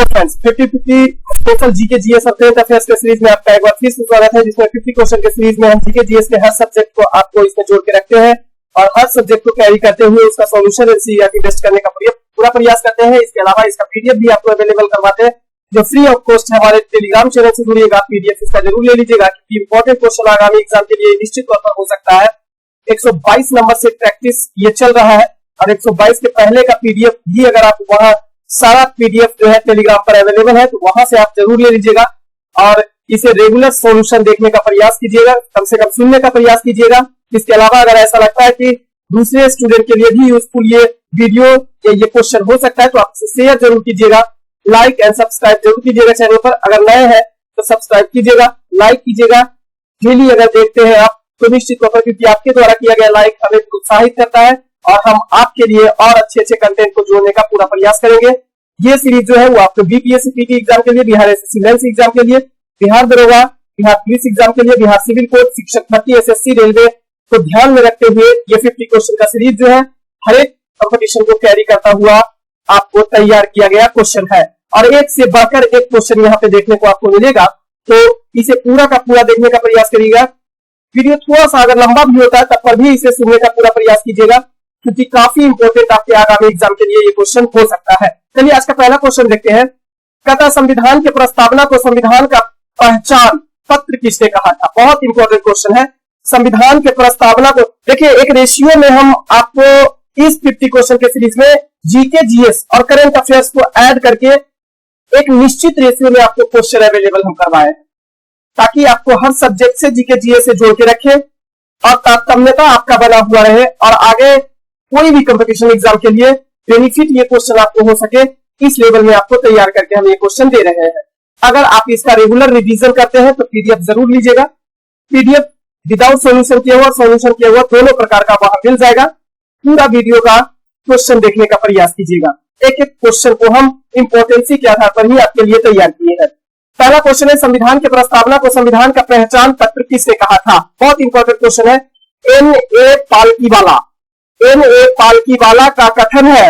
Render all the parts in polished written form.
Hello friends, 50-50 special GK GS और current affairs के series में आपका एक बार फिर से स्वागत है, जिसमें 50 क्वेश्चन के सीरीज में हम जीके जीएस के हर सब्जेक्ट को आपको इसमें जोड़ के रखते हैं और हर सब्जेक्ट को कैरी करते हुए उसका सॉल्यूशन एनसीईआरटी टेस्ट करने का पूरा प्रयास करते हैं। इसके अलावा इसका पीडीएफ भी आपको अवेलेबल करवाते हैं, जो फ्री ऑफ कॉस्ट है। हमारे टेलीग्राम चैनल से जुड़िएगा, पीडीएफ इसका जरूर ले लीजिएगा, क्योंकि इंपॉर्टेंट क्वेश्चन आगामी एग्जाम के लिए निश्चित तौर पर हो सकता है। 122 नंबर से प्रैक्टिस ये चल रहा है और 122 के पहले का पीडीएफ भी अगर आप वहां सारा पीडीएफ जो है टेलीग्राम पर अवेलेबल है, तो वहां से आप जरूर ले लीजिएगा और इसे रेगुलर सॉल्यूशन देखने का प्रयास कीजिएगा, कम से कम सुनने का प्रयास कीजिएगा। इसके अलावा अगर ऐसा लगता है कि दूसरे स्टूडेंट के लिए भी यूजफुल ये वीडियो या ये क्वेश्चन हो सकता है, तो आप इसे शेयर जरूर कीजिएगा, लाइक एंड सब्सक्राइब जरूर कीजिएगा चैनल पर। अगर नए हैं तो सब्सक्राइब कीजिएगा, लाइक कीजिएगा। डेली अगर देखते हैं आप तो निश्चित तौर पर, क्योंकि आपके द्वारा किया गया लाइक हमें प्रोत्साहित करता है और हम आपके लिए और अच्छे कंटेंट को जोड़ने का पूरा प्रयास करेंगे। ये सीरीज जो है वो आपको बीपीएससी पीटी एग्जाम के लिए, बिहार एसएससी मेंस एग्जाम के लिए, बिहार दरोगा, बिहार पुलिस एग्जाम के लिए, बिहार सिविल कोड, शिक्षक भर्ती, एसएससी, रेलवे को ध्यान में रखते हुए ये 50 क्वेश्चन का सीरीज जो है हर एक कंपटीशन को कैरी करता हुआ आपको तैयार किया गया क्वेश्चन है और एक से बढ़कर एक क्वेश्चन यहाँ पे देखने को आपको मिलेगा। तो इसे पूरा का पूरा देखने का प्रयास करिएगा। वीडियो थोड़ा सा अगर लंबा भी होता है तब पर भी इसे सुनने का पूरा प्रयास कीजिएगा, क्योंकि काफी इंपोर्टेंट आपके आगामी एग्जाम के लिए ये क्वेश्चन हो सकता है। चलिए आज का पहला क्वेश्चन देखते हैं। कहता संविधान के प्रस्तावना को संविधान का पहचान पत्र किसने कहा था? बहुत इंपॉर्टेंट क्वेश्चन है। संविधान के प्रस्तावना को देखिए, एक रेशियो में हम आपको इस 50 क्वेश्चन के सीरीज में जीके जीएस और करंट अफेयर्स को ऐड करके एक निश्चित रेशियो में आपको क्वेश्चन अवेलेबल हम करवाए, ताकि आपको हर सब्जेक्ट से जीके जीएस से जोड़ के रखें और तारतम्यता आपका बना हुआ रहे और आगे कोई भी कंपटीशन एग्जाम के लिए बेनिफिट ये क्वेश्चन आपको हो सके। इस लेवल में आपको तैयार करके हम ये क्वेश्चन दे रहे हैं। अगर आप इसका रेगुलर रिवीजन करते हैं तो पीडीएफ जरूर लीजिएगा। पीडीएफ विदाउट सॉल्यूशन किया हुआ, सॉल्यूशन किया हुआ दोनों प्रकार का वहां मिल जाएगा। पूरा वीडियो का क्वेश्चन देखने का प्रयास कीजिएगा। एक एक क्वेश्चन को हम इंपोर्टेंसी के आधार पर ही आपके लिए तैयार किए हैं। पहला क्वेश्चन है, संविधान के प्रस्तावना को संविधान का पहचान पत्र किसने कहा था? बहुत इंपॉर्टेंट क्वेश्चन है। N.A. पालकीवाला, N.A. पालकीवाला का कथन है।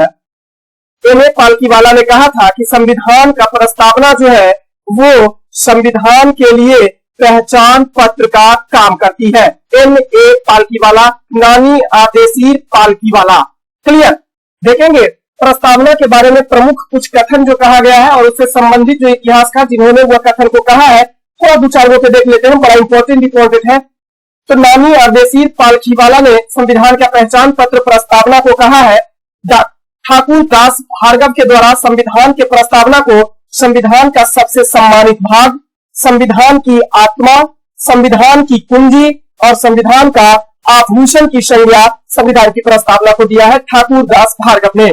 N.A. पालकीवाला ने कहा था कि संविधान का प्रस्तावना जो है वो संविधान के लिए पहचान पत्र का काम करती है। N.A. पालकीवाला, नानी आदेशीर पालकीवाला। क्लियर? देखेंगे प्रस्तावना के बारे में प्रमुख कुछ कथन जो कहा गया है और उससे संबंधित जो इतिहासकार जिन्होंने वह कथन को कहा है, थोड़ा दो चार पे देख लेते हैं, बड़ा इंपॉर्टेंट है। तो नानी आदेशीर पालकीवाला ने संविधान का पहचान पत्र प्रस्तावना को कहा है। ठाकुर दास भार्गव के द्वारा संविधान के प्रस्तावना को संविधान का सबसे सम्मानित भाग, संविधान की आत्मा, संविधान की कुंजी और संविधान का आभूषण की संज्ञा संविधान की प्रस्तावना को दिया है ठाकुर दास भार्गव ने।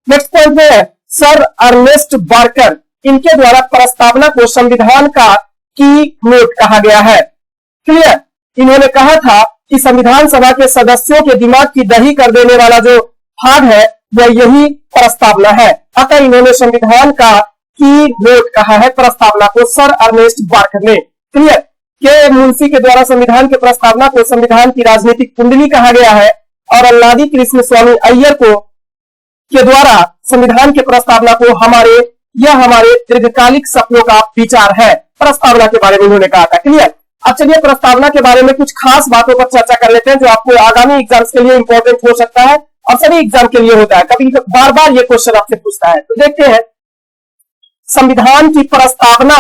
नेक्स्ट पॉइंट में है सर अर्नेस्ट बार्कर, इनके द्वारा प्रस्तावना को संविधान का की नोट कहा गया है। क्लियर? इन्होंने कहा था कि संविधान सभा के सदस्यों के दिमाग की दही कर देने वाला जो भाग है वह यही प्रस्तावना है। अतः इन्होंने संविधान का की नोट कहा है प्रस्तावना को सर अर्नेस्ट बार्कर ने। क्लियर? के मुंशी के द्वारा संविधान के प्रस्तावना को संविधान की राजनीतिक कुंडली कहा गया है और अल्लादी कृष्ण स्वामी अय्यर को के द्वारा संविधान के प्रस्तावना को हमारे दीर्घकालिक सपनों का विचार है, प्रस्तावना के बारे में उन्होंने कहा था। क्लियर? अब चलिए प्रस्तावना के बारे में कुछ खास बातों पर चर्चा कर लेते हैं जो आपको आगामी एग्जाम्स के लिए इंपॉर्टेंट हो सकता है और सभी एग्जाम के लिए होता है, कभी बार बार ये क्वेश्चन आपसे पूछता है। तो देखते हैं संविधान की प्रस्तावना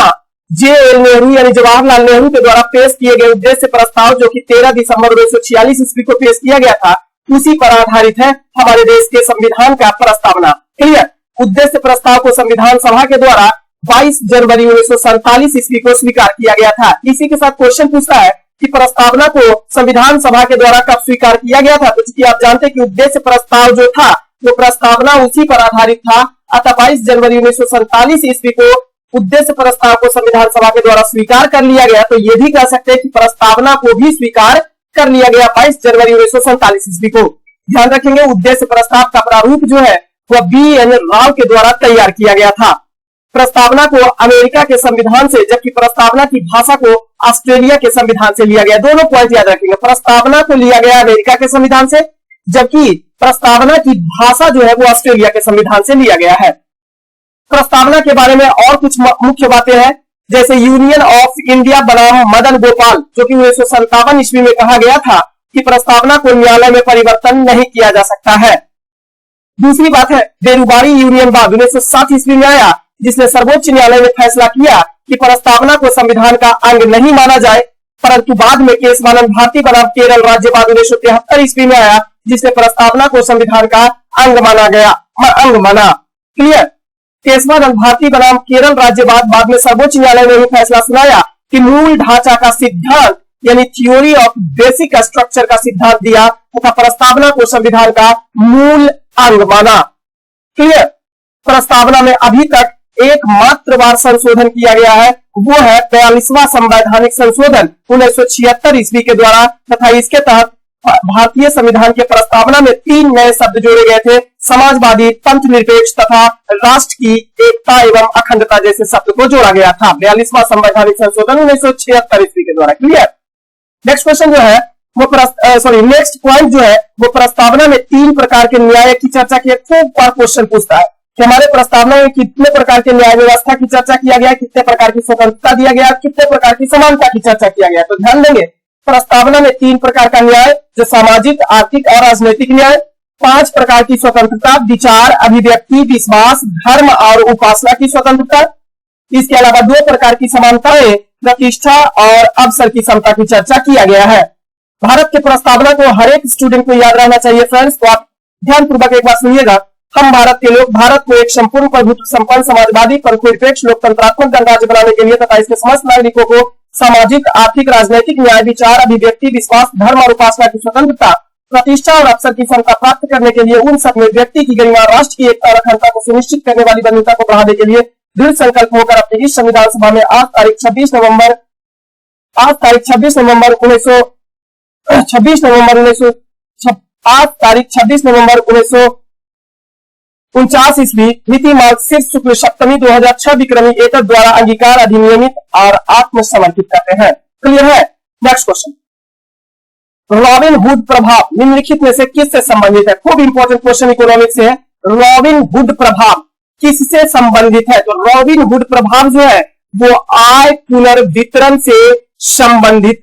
जे.एल. नेहरू यानी जवाहरलाल नेहरू के द्वारा पेश किए गए उद्देश्य प्रस्ताव, जो कि 13 दिसंबर 1946 ईस्वी को पेश किया गया था, उसी पर आधारित है हमारे देश के संविधान का प्रस्तावना। क्लियर? उद्देश्य प्रस्ताव को संविधान सभा के द्वारा 22 जनवरी 1947 ईस्वी को स्वीकार किया गया था। इसी के साथ क्वेश्चन पूछता है कि प्रस्तावना को संविधान सभा के द्वारा कब स्वीकार किया गया था? तो चूंकि आप जानते हैं कि उद्देश्य प्रस्ताव जो था वो प्रस्तावना उसी पर आधारित था, अतः 22 जनवरी 1947 ईस्वी को उद्देश्य प्रस्ताव को संविधान सभा के द्वारा स्वीकार कर लिया गया। तो ये भी कह सकते हैं कि प्रस्तावना को भी स्वीकार कर लिया गया 22 जनवरी 1947 ईस्वी को। ध्यान रखेंगे उद्देश्य प्रस्ताव का प्रारूप जो है वह B.N. राव के द्वारा तैयार किया गया था। प्रस्तावना को अमेरिका के संविधान से, जबकि प्रस्तावना की भाषा को ऑस्ट्रेलिया के संविधान से लिया गया। दोनों पॉइंट याद रखेंगे, प्रस्तावना को लिया गया अमेरिका के संविधान से, जबकि प्रस्तावना की भाषा जो है वो ऑस्ट्रेलिया के संविधान से लिया गया है। प्रस्तावना के बारे में और कुछ मुख्य बातें हैं, जैसे यूनियन ऑफ इंडिया बनाम मदन गोपाल, जो कि 1957 ईस्वी में कहा गया था कि प्रस्तावना को न्यायालय में परिवर्तन नहीं किया जा सकता है। दूसरी बात है बेरुबारी यूनियन बाद 1907 ईस्वी में आया, जिसने सर्वोच्च न्यायालय में फैसला किया कि प्रस्तावना को संविधान का अंग नहीं माना जाए, परंतु बाद में केशवानंद भारती बनाम केरल राज्य बाद 1973 ईस्वी में आया, जिसने प्रस्तावना को संविधान का अंग माना। क्लियर। केशवानंद भारती बनाम केरल राज्य बाद में सर्वोच्च न्यायालय ने ही फैसला सुनाया कि मूल ढांचा का सिद्धांत यानी थ्योरी ऑफ बेसिक स्ट्रक्चर का सिद्धांत दिया तथा प्रस्तावना को संविधान का मूल अंग माना। क्लियर। प्रस्तावना में अभी तक एकमात्र बार संशोधन किया गया है, वो है 42वां संवैधानिक संशोधन 1976 ईस्वी के द्वारा, तथा इसके तहत भारतीय संविधान के प्रस्तावना में 3 नए शब्द जोड़े गए थे, समाजवादी, पंथ निरपेक्ष तथा राष्ट्र की एकता एवं अखंडता जैसे शब्द को जोड़ा गया था 42वां संवैधानिक संशोधन 1976 ईस्वी के द्वारा। क्लियर। नेक्स्ट क्वेश्चन जो है वो नेक्स्ट पॉइंट जो है वो प्रस्तावना में 3 प्रकार के न्याय की चर्चा की खूब बार क्वेश्चन पूछता है कि हमारे प्रस्तावना में कितने प्रकार के न्याय व्यवस्था की चर्चा किया गया, कितने प्रकार की स्वतंत्रता दिया गया, कितने प्रकार की समानता की चर्चा किया गया। तो ध्यान देंगे प्रस्तावना में 3 प्रकार का न्याय, जो सामाजिक, आर्थिक और राजनीतिक न्याय, 5 प्रकार की स्वतंत्रता, विचार, अभिव्यक्ति, विश्वास, धर्म और उपासना की स्वतंत्रता। इसके अलावा 2 प्रकार की समानताएं, प्रतिष्ठा और अवसर की समता की चर्चा किया गया है। भारत के प्रस्तावना को हर एक स्टूडेंट को याद रहना चाहिए फ्रेंड्स, तो आप ध्यानपूर्वक एक बार सुनिएगा। हम भारत के लोग भारत को एक संपूर्ण प्रभुत्व संपन्न समाजवादी पंथनिरपेक्ष लोकतंत्रात्मक गणराज्य बनाने के लिए तथा इसके समस्त नागरिकों को सामाजिक, आर्थिक, राजनीतिक न्याय, विचार, अभिव्यक्ति, विश्वास, धर्म और उपासना की स्वतंत्रता, प्रतिष्ठा और अवसर की समता प्राप्त करने के लिए उन सब में व्यक्ति की गरिमा, राष्ट्र की एकता और अखंडता को सुनिश्चित करने वाली बंधुता को बढ़ाने के लिए दृढ़ संकल्प होकर अपनी इस संविधान सभा में आज तारीख 26 नवंबर 1949 ईस्वी मिति मार्गशीर्ष शुक्ल सप्तमी 2006 विक्रमी एतद द्वारा अंगीकार, अधिनियमित और आत्मसमर्पित करते हैं। क्लियर है। नेक्स्ट क्वेश्चन, रॉबिन हुड प्रभाव निम्नलिखित में से किससे संबंधित है? खूब इंपॉर्टेंट क्वेश्चन इकोनॉमिक्स से है। रॉबिन हुड प्रभाव किससे संबंधित है? तो रॉबिन हुड प्रभाव जो है वो आय पुनर्वितरण से संबंधित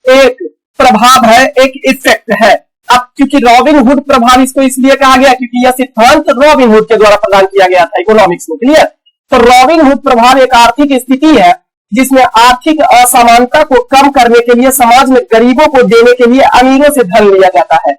एक प्रभाव है, एक इफेक्ट है। अब क्योंकि रॉबिन हुड प्रभाव इसको इसलिए कहा गया क्योंकि यह सिद्धांत रॉबिन हुड के द्वारा प्रदान किया गया था इकोनॉमिक्स में। क्लियर। तो रॉबिन हुड प्रभाव एक आर्थिक स्थिति है जिसमें आर्थिक असमानता को कम करने के लिए समाज में गरीबों को देने के लिए अमीरों से धन लिया जाता है।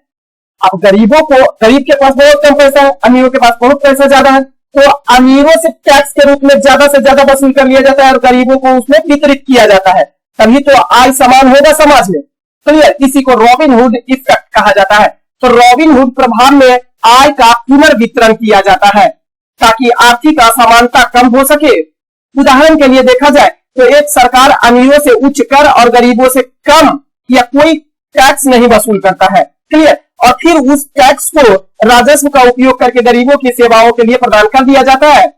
अब गरीब के पास बहुत कम पैसा है, अमीरों के पास बहुत पैसा ज्यादा है, तो अमीरों से टैक्स के रूप में ज्यादा से ज्यादा वसूल कर लिया जाता है और गरीबों को उसमें वितरित किया जाता है, तभी तो आय समान होगा समाज में। क्लियर। इसी को रॉबिन हुड इफेक्ट कहा जाता है। तो रॉबिन हुड प्रभाव में आय का पुनर्वितरण किया जाता है ताकि आर्थिक असमानता कम हो सके। उदाहरण के लिए देखा जाए तो एक सरकार अमीरों से उच्च कर और गरीबों से कम या कोई टैक्स नहीं वसूल करता है। क्लियर। और फिर उस टैक्स को राजस्व का उपयोग करके गरीबों की सेवाओं के लिए प्रदान कर दिया जाता है।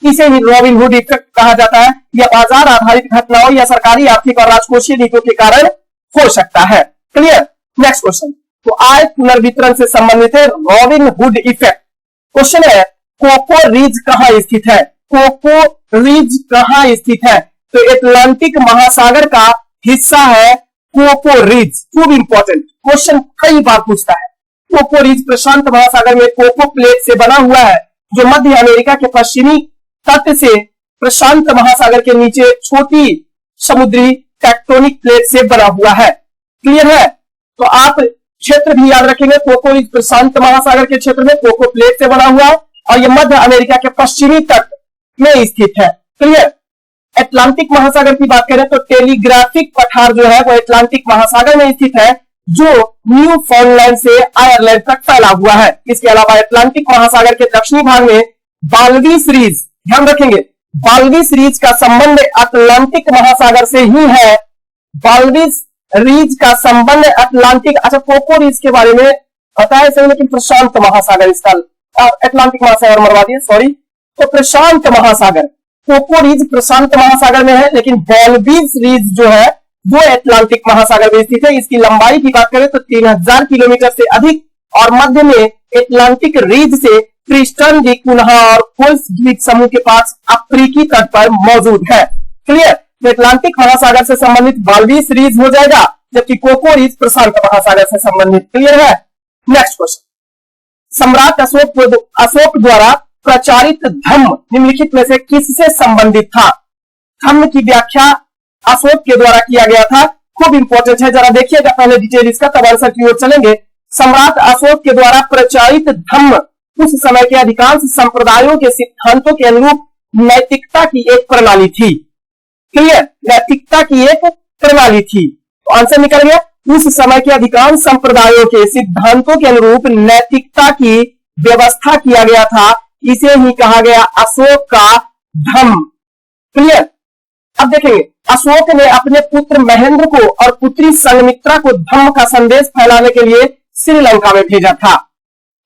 इसे ही रॉबिन हुड इफेक्ट कहा जाता है। यह बाजार आधारित घटनाओं या सरकारी, आर्थिक और राजकोषीय नीतियों के कारण हो सकता है। क्लियर। नेक्स्ट क्वेश्चन, तो आय पुनर्वितरण से संबंधित है रॉबिन हुड इफेक्ट। क्वेश्चन है कोको रिज कहां स्थित है? कोको रिज कहां स्थित है? तो एटलांटिक महासागर का हिस्सा है कोको रिज। खूब इंपॉर्टेंट क्वेश्चन, कई बार पूछता है। कोको रिज प्रशांत महासागर में कोको प्लेट से बना हुआ है जो मध्य अमेरिका के पश्चिमी तट से प्रशांत महासागर के नीचे छोटी समुद्री टेक्टोनिक प्लेट से बना हुआ है। क्लियर है। तो आप क्षेत्र भी याद रखेंगे, कोको रिज प्रशांत महासागर के क्षेत्र में कोको प्लेट से बना हुआ है और यह मध्य अमेरिका के पश्चिमी तट में स्थित है। क्लियर। अटलांटिक महासागर की बात करें तो टेलीग्राफिक पठार जो है वो अटलांटिक महासागर में स्थित है जो न्यू फाउंडलैंड से आयरलैंड तक फैला हुआ है। इसके अलावा अटलांटिक महासागर के दक्षिणी भाग में बाल्विस रिज, ध्यान रखेंगे, बाल्विस रिज का संबंध अटलांटिक महासागर से ही है। बाल्विस रिज का संबंध अटलांटिक, अच्छा कोको रिज के बारे में पता है सही, लेकिन प्रशांत महासागर इसका, अटलांटिक महासागर मरवा दिए, सॉरी। तो प्रशांत महासागर, कोको रिज प्रशांत महासागर में है, लेकिन बाल्विस रिज जो है वो अटलांटिक महासागर में स्थित है। इसकी लंबाई की बात करें तो 3000 किलोमीटर से अधिक और मध्य में एटलांटिक रीज से क्रिस्टन द्वीप कुनहा और कोल्स द्वीप समूह के पास अफ्रीकी तट पर मौजूद है। क्लियर। तो एटलांटिक महासागर से संबंधित वाल्वीस रीज हो जाएगा, जबकि कोको रीज प्रशांत महासागर से संबंधित। क्लियर है। नेक्स्ट क्वेश्चन, सम्राट अशोक द्वारा प्रचारित धम्म निम्नलिखित में से किससे संबंधित था? धम्म की व्याख्या अशोक के द्वारा किया गया था। खूब इंपॉर्टेंट है, जरा देखिएगा पहले डिटेल इसका, तब आंसर की ओर चलेंगे। सम्राट अशोक के द्वारा प्रचारित धम्म उस समय के अधिकांश संप्रदायों के सिद्धांतों के अनुरूप नैतिकता की एक प्रणाली थी। क्लियर, नैतिकता की एक प्रणाली थी। तो आंसर निकल गया, उस समय के अधिकांश संप्रदायों के सिद्धांतों के अनुरूप नैतिकता की व्यवस्था किया गया था। इसे ही कहा गया अशोक का धम्म। क्लियर। अब देखेंगे, अशोक ने अपने पुत्र महेंद्र को और पुत्री संघमित्रा को धम्म का संदेश फैलाने के लिए श्रीलंका में भेजा था।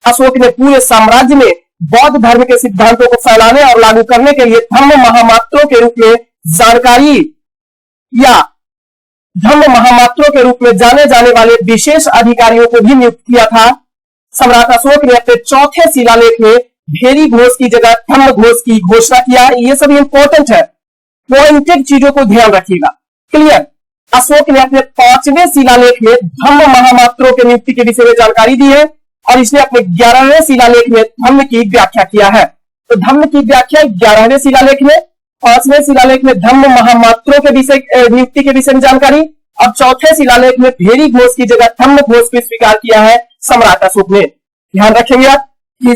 अशोक ने पूरे साम्राज्य में बौद्ध धर्म के सिद्धांतों को फैलाने और लागू करने के लिए धम्म महामात्रों के रूप में जानकारी या धम्म महामात्रों के रूप में जाने जाने वाले विशेष अधिकारियों को भी नियुक्त किया था। सम्राट अशोक ने अपने चौथे शिलालेख में भेरी घोष की जगह धम्म घोष की घोषणा किया। ये सब इंपॉर्टेंट है, पॉइंटेड चीजों को ध्यान रखिएगा। क्लियर। अशोक ने अपने 5वें शिलालेख में धम्म महामात्रों के नियुक्ति के विषय में जानकारी दी है और इसने अपने 11वें शिलालेख में धम्म की व्याख्या किया है। तो धम्म की व्याख्या 11वें शिलालेख में, 5वें शिलालेख में धम्म महामात्रों के विषय नियुक्ति के विषय में जानकारी, और चौथे शिलालेख में भेरी घोष की जगह धम्म घोष को स्वीकार किया है सम्राट अशोक ने। ध्यान रखेंगे आप कि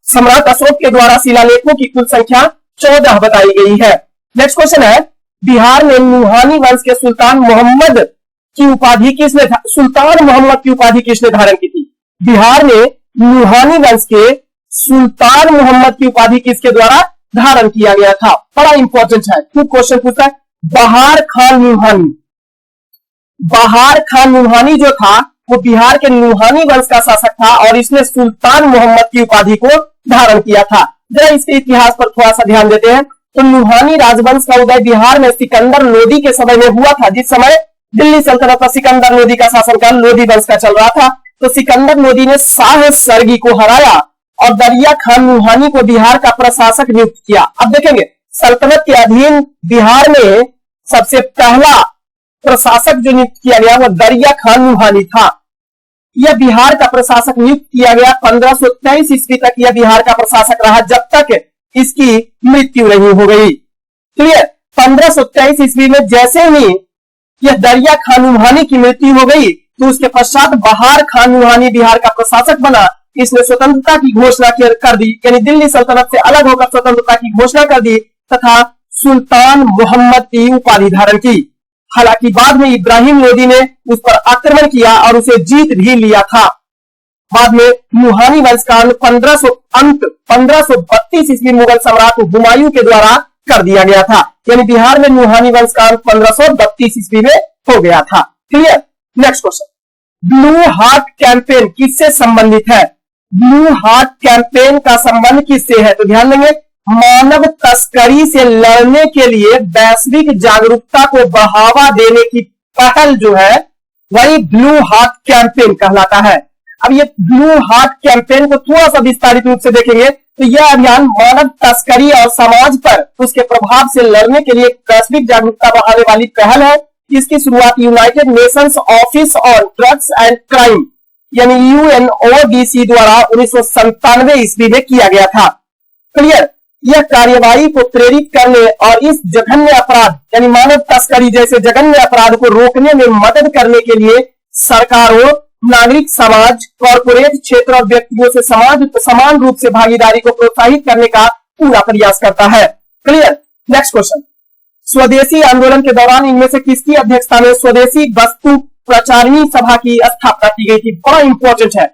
सम्राट अशोक के द्वारा शिलालेखों की कुल संख्या 14 बताई गई है। नेक्स्ट क्वेश्चन है, बिहार में नुहानी वंश के सुल्तान मोहम्मद की उपाधि किसने धारण की थी? बिहार में नुहानी वंश के सुल्तान मोहम्मद की उपाधि किसके द्वारा धारण किया गया था? बड़ा इंपॉर्टेंट है, खूब क्वेश्चन पूछता है। बहार खान नुहानी जो था वो बिहार के नुहानी वंश का शासक था और इसने सुल्तान मोहम्मद की उपाधि को धारण किया था। जरा इसके इतिहास पर थोड़ा सा ध्यान देते हैं। तो नुहानी राजवंश का उदय बिहार में सिकंदर लोदी के समय में हुआ था। जिस समय दिल्ली सल्तनत पर सिकंदर लोदी का शासनकाल लोदी वंश का चल रहा था, तो सिकंदर लोदी ने शाह सरगी को हराया और दरिया खान नुहानी को बिहार का प्रशासक नियुक्त किया। अब देखेंगे, सल्तनत के अधीन बिहार में सबसे पहला प्रशासक जो नियुक्त किया गया वो दरिया खान नुहानी था। यह बिहार का प्रशासक नियुक्त किया गया 1523 ईस्वी तक यह बिहार का प्रशासक रहा, जब तक इसकी मृत्यु नहीं हो गई। क्लियर। 1523 ईस्वी में जैसे ही यह दरिया खान नुहानी की मृत्यु हो गई तो उसके पश्चात बहार खान नुहानी बिहार का प्रशासक बना। इसने स्वतंत्रता की घोषणा कर दी, यानी दिल्ली सल्तनत से अलग होकर स्वतंत्रता की घोषणा कर दी तथा सुल्तान मोहम्मद की उपाधि धारण की। हालांकि बाद में इब्राहिम लोदी ने उस पर आक्रमण किया और उसे जीत भी लिया था। बाद में नुहानी वंश का अंत 1532 ईस्वी मुगल सम्राट हुमायूं के द्वारा कर दिया गया था। यानी बिहार में नुहानी वंश का अंत 1532 ईस्वी में हो गया था। Clear. Next question, blue heart campaign किससे संबंधित है? ब्लू हार्ट कैंपेन का संबंध किससे है? तो ध्यान देंगे, मानव तस्करी से लड़ने के लिए वैश्विक जागरूकता को बढ़ावा देने की पहल जो है वही ब्लू हार्ट कैंपेन कहलाता है। अब ये ब्लू हार्ट कैंपेन को थोड़ा सा विस्तारित रूप से देखेंगे तो यह अभियान मानव तस्करी और समाज पर उसके प्रभाव से लड़ने के लिए वैश्विक जागरूकता बढ़ाने वाली पहल है। इसकी शुरुआत United Nations office on drugs and crime यानी UNODC द्वारा 1997 ईस्वी में किया गया था। क्लियर। यह कार्यवाही को प्रेरित करने और इस जघन्य अपराध यानी मानव तस्करी जैसे जघन्य अपराध को रोकने में मदद करने के लिए सरकारों, नागरिक समाज, कॉर्पोरेट क्षेत्र और व्यक्तियों से समान रूप से भागीदारी को प्रोत्साहित करने का पूरा प्रयास करता है। क्लियर। नेक्स्ट क्वेश्चन, स्वदेशी आंदोलन के दौरान इनमें से किसकी अध्यक्षता में स्वदेशी वस्तु प्रचारिणी सभा की स्थापना की गई थी? बड़ा इंपॉर्टेंट है।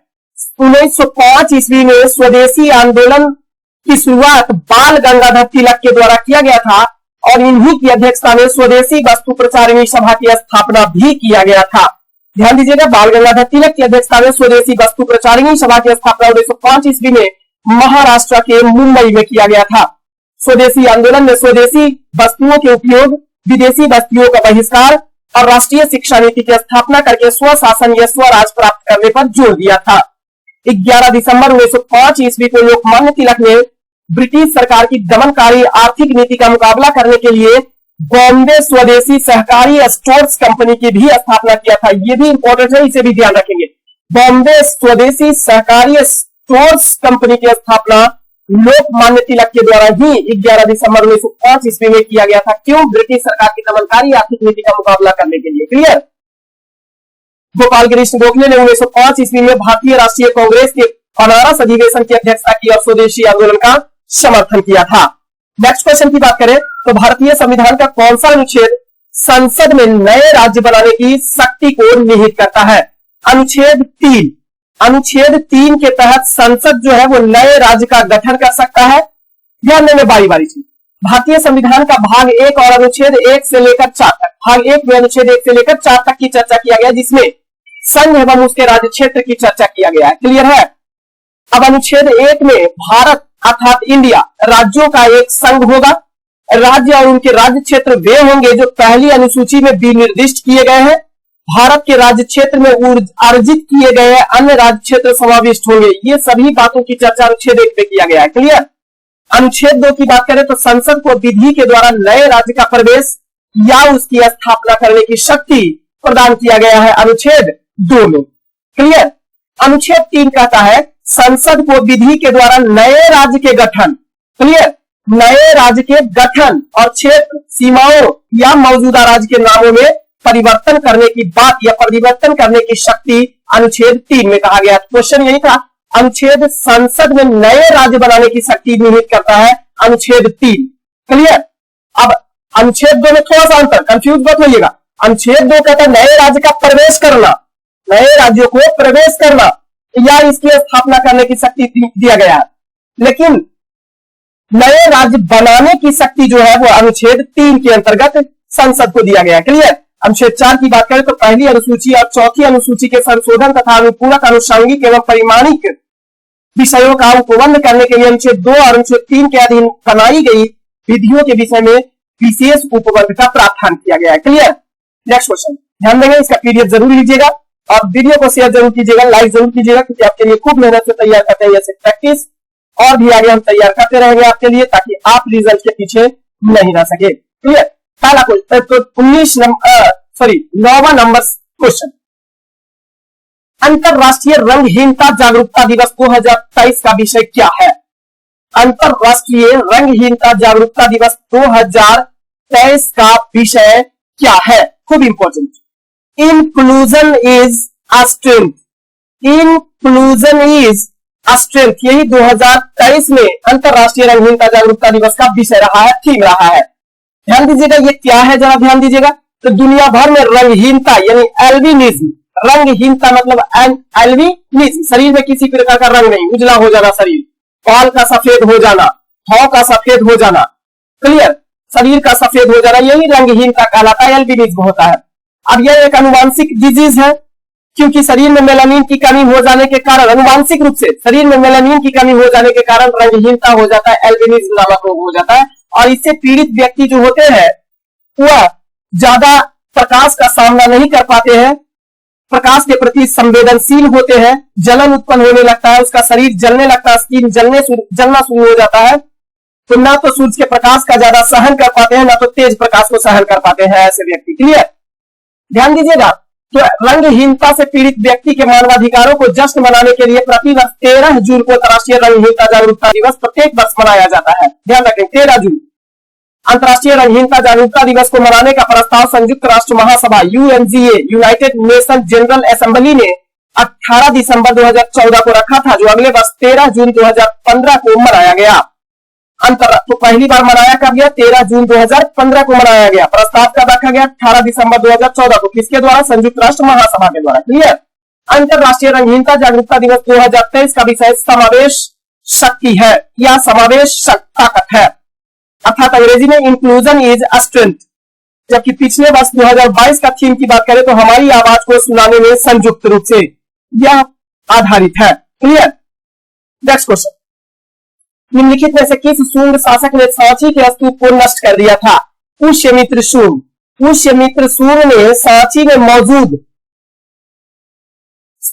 1905 ईस्वी में स्वदेशी आंदोलन की शुरुआत बाल गंगाधर तिलक के द्वारा किया गया था और इन्हीं की अध्यक्षता में स्वदेशी वस्तु प्रचारिणी सभा की स्थापना भी किया गया था। ध्यान दीजिएगा, बाल गंगाधर तिलक की अध्यक्षता में स्वदेशी वस्तु प्रचारिणी सभा की स्थापना 1905 ईस्वी में महाराष्ट्र के मुंबई में किया गया था। स्वदेशी आंदोलन में स्वदेशी वस्तुओं के उपयोग, विदेशी वस्तुओं का बहिष्कार और राष्ट्रीय शिक्षा नीति की स्थापना करके स्वशासन या स्वराज प्राप्त करने पर जोर दिया था। 11 दिसंबर 1905 ईस्वी को लोकमान्य तिलक ने ब्रिटिश सरकार की दमनकारी आर्थिक नीति का मुकाबला करने के लिए बॉम्बे स्वदेशी सहकारी स्टोर्स कंपनी की भी स्थापना किया था। ये भी इंपॉर्टेंट है, इसे भी ध्यान रखेंगे। बॉम्बे स्वदेशी सहकारी स्टोर्स कंपनी की स्थापना लोकमान्य तिलक के द्वारा ही 11 दिसंबर 1905 ईस्वी में किया गया था। क्यों? ब्रिटिश सरकार की दमनकारी आर्थिक नीति का मुकाबला करने के लिए। क्लियर? गोपाल कृष्ण गोखले ने 1905 ईस्वी में भारतीय राष्ट्रीय कांग्रेस के बनारस अधिवेशन की अध्यक्षता की और स्वदेशी आंदोलन का समर्थन किया था। नेक्स्ट क्वेश्चन की बात करें तो भारतीय संविधान का कौन सा अनुच्छेद संसद में नए राज्य बनाने की शक्ति को निहित करता है? अनुच्छेद 3। अनुच्छेद 3 के तहत संसद जो है वो नए राज्य का गठन कर सकता है। ध्यान देंगे बारी बारी से। भारतीय संविधान का भाग 1 और अनुच्छेद 1 से लेकर 4 तक, भाग 1 में अनुच्छेद 1 से लेकर 4 तक की चर्चा किया गया, जिसमें संघ एवं उसके राज्य क्षेत्र की चर्चा किया गया है। क्लियर है? अब अनुच्छेद 1 में भारत अर्थात इंडिया राज्यों का एक संघ होगा। राज्य और उनके राज्य क्षेत्र वे होंगे जो पहली अनुसूची में विनिर्दिष्ट किए गए हैं। भारत के राज्य क्षेत्र में अर्जित किए गए अन्य राज्य क्षेत्र समाविष्ट होंगे। ये सभी बातों की चर्चा अनुच्छेद 1 पे किया गया है। क्लियर? अनुच्छेद 2 की बात करें तो संसद को विधि के द्वारा नए राज्य का प्रवेश या उसकी स्थापना करने की शक्ति प्रदान किया गया है अनुच्छेद 2 में। क्लियर? अनुच्छेद 3 कहता है संसद को विधि के द्वारा नए राज्य के गठन, क्लियर, नए राज्य के गठन और क्षेत्र सीमाओं या मौजूदा राज्य के नामों में परिवर्तन करने की बात या परिवर्तन करने की शक्ति अनुच्छेद 3 में कहा गया। क्वेश्चन यही था, अनुच्छेद संसद में नए राज्य बनाने की शक्ति निहित करता है अनुच्छेद 3। क्लियर? अब अनुच्छेद 2 में थोड़ा सा अंतर, कंफ्यूज मत होइएगा। अनुच्छेद 2 कहता है नए राज्य का प्रवेश करना, नए राज्यों को प्रवेश करना या इसकी स्थापना करने की शक्ति दिया गया है, लेकिन नए राज्य बनाने की शक्ति जो है वो अनुच्छेद 3 के अंतर्गत संसद को दिया गया है। क्लियर? अनुच्छेद 4 की बात करें तो पहली अनुसूची और चौथी अनुसूची के संशोधन तथा अनुपूरक आनुषंगिक एवं परिमाणिक विषयों का उपबंध करने के लिए अनुच्छेद 2 और अनुच्छेद 3 के अधीन बनाई गई विधियों के विषय में विशेष उपबंध का प्रावधान किया गया है। क्लियर? नेक्स्ट क्वेश्चन ध्यान देंगे, इसका पीडीएफ जरूर लीजिएगा और वीडियो को शेयर जरूर कीजिएगा, लाइक जरूर कीजिएगा, क्योंकि आपके लिए खूब मेहनत से तैयार करते हैं ऐसे प्रैक्टिस और भी आगे हम तैयार करते रहेंगे आपके लिए, ताकि आप रिजल्ट के पीछे नहीं रह सके। क्लियर? पहला क्वेश्चन 9वां नंबर क्वेश्चन, अंतरराष्ट्रीय रंगहीनता जागरूकता दिवस 2023 का विषय क्या है? अंतरराष्ट्रीय रंगहीनता जागरूकता दिवस 2023 का विषय क्या है? खूब important. Inclusion is a strength, inclusion is a strength, यही 2023 में अंतरराष्ट्रीय रंगहीनता जागरूकता दिवस का विषय रहा है, थीम रहा है। ध्यान दीजिएगा ये क्या है, जरा ध्यान दीजिएगा। तो दुनिया भर में रंगहीनता यानी एल्बिनिज्म, रंगहीनता मतलब एल्बिनिज्म, शरीर में किसी प्रकार का रंग नहीं, उजला हो जाना शरीर, बाल का सफेद हो जाना, हाथ का सफेद हो जाना, क्लियर, शरीर का सफेद हो जाना, यही रंगहीनता कहलाता है, एल्बिनिज्म होता है। अब यह एक अनुवांशिक डिजीज है, क्योंकि शरीर में मेलानिन की कमी हो जाने के कारण, अनुवांशिक रूप से शरीर में मेलानिन की कमी हो जाने के कारण रंगहीनता हो जाता है, एल्बिनिज्म नामक रोग हो जाता है। और इससे पीड़ित व्यक्ति जो होते हैं वह ज्यादा प्रकाश का सामना नहीं कर पाते हैं, प्रकाश के प्रति संवेदनशील होते हैं, जलन उत्पन्न होने लगता है, उसका शरीर जलने लगता है, स्किन जलना शुरू हो जाता है। तो ना तो सूर्य के प्रकाश का ज्यादा सहन कर पाते हैं, ना तो तेज प्रकाश को सहन कर पाते हैं ऐसे व्यक्ति। क्लियर? ध्यान दीजिएगा। तो रंगहीनता से पीड़ित व्यक्ति के मानवाधिकारों को जश्न मनाने के लिए प्रतिवर्ष 13 जून को अंतर्राष्ट्रीय रंगहीनता जागरूकता दिवस प्रत्येक वर्ष मनाया जाता है। ध्यान रखें, 13 जून अंतर्राष्ट्रीय रंगहीनता जागरूकता दिवस को मनाने का प्रस्ताव संयुक्त राष्ट्र महासभा UNGA united nation general assembly ने 18 दिसंबर 2014 को रखा था, जो अगले वर्ष 13 जून 2015 को मनाया गया। तो पहली बार मनाया कब गया? 13 जून 2015 को मनाया गया। प्रस्ताव कब रखा गया? 18 दिसंबर 2014 को। किसके द्वारा? संयुक्त राष्ट्र महासभा के द्वारा। क्लियर? अंतरराष्ट्रीय रंगहीनता जागरूकता दिवस 2023 का विषय समावेश शक्ति है या समावेश ताकत है, अर्थात अंग्रेजी में इंक्लूजन इज अ स्ट्रेंथ। जबकि पिछले वर्ष 2022 का थीम की बात करें तो हमारी आवाज को सुनाने में संयुक्त रूप से यह आधारित है। क्लियर? नेक्स्ट क्वेश्चन, निम्नलिखित में से किस शुंग शासक ने सांची के स्तूप को नष्ट कर दिया था? पुष्यमित्र शुंग। पुष्यमित्र शुंग ने सांची में मौजूद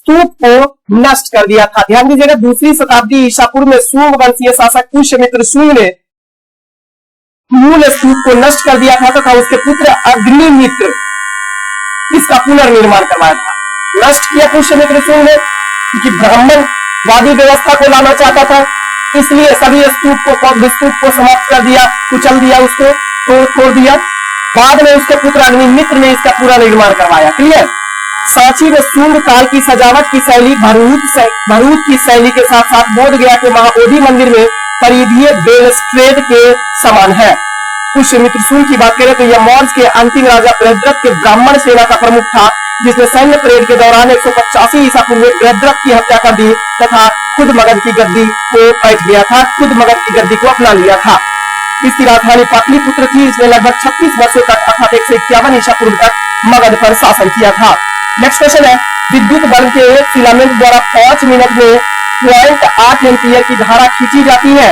स्तूप को नष्ट कर दिया था। ध्यान दीजिएगा, दूसरी शताब्दी ईसा पूर्व में शुंग वंशीय शासक पुष्यमित्र शुंग ने मूल स्तूप को नष्ट कर दिया था तथा उसके पुत्र अग्निमित्र इसका पुनर्निर्माण करवाया था। नष्ट किया पुष्यमित्र शुंग ने क्योंकि ब्राह्मणवादी व्यवस्था को लाना चाहता था, इसलिए सभी स्तूप को समाप्त कर दिया, कुचल दिया, उसको तोड़ दिया। बाद में उसके पुत्र अग्निमित्र ने इसका पूरा निर्माण करवाया। क्लियर। सांची में शुंग काल की सजावट की शैली भरूच की शैली के साथ साथ बोध गया के महाबोधि मंदिर में परिधीय बेलस्ट्रेड के समान है। पुष्यमित्र शुंग की बात करें तो यह मौर्य के अंतिम राजा बृहद्रथ के ब्राह्मण सेना का प्रमुख था, जिसने सैन्य परेड के दौरान 185 ईसा पूर्व में बृहद्रथ की हत्या कर दी तथा खुद मगध की गद्दी को बैठ गया था, खुद मगध की गद्दी को अपना लिया था। इसकी राजधानी पाटलिपुत्र थी। इसने लगभग 36 वर्षों तक अर्थात 151 ईसा पूर्व तक मगध पर शासन किया था। नेक्स्ट क्वेश्चन है, विद्युत बल्ब के एक फिलामेंट द्वारा 5 मिनट में 0.8 एम्पीयर की धारा खींची जाती है।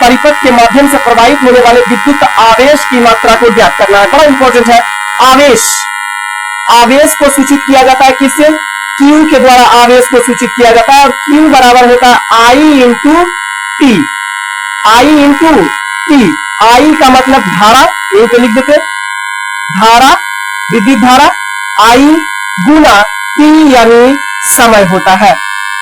परिपथ के माध्यम से प्रवाहित होने वाले विद्युत आवेश की मात्रा को ज्ञात करना है। बड़ा इंपॉर्टेंट है। आवेश को सूचित किया जाता है किससे? Q के द्वारा आवेश को सूचित किया जाता है और Q बराबर होता है I इंटू टी। I का मतलब धारा, यही तो लिख देते, धारा, विद्युत धारा, I गुना T यानी समय होता है।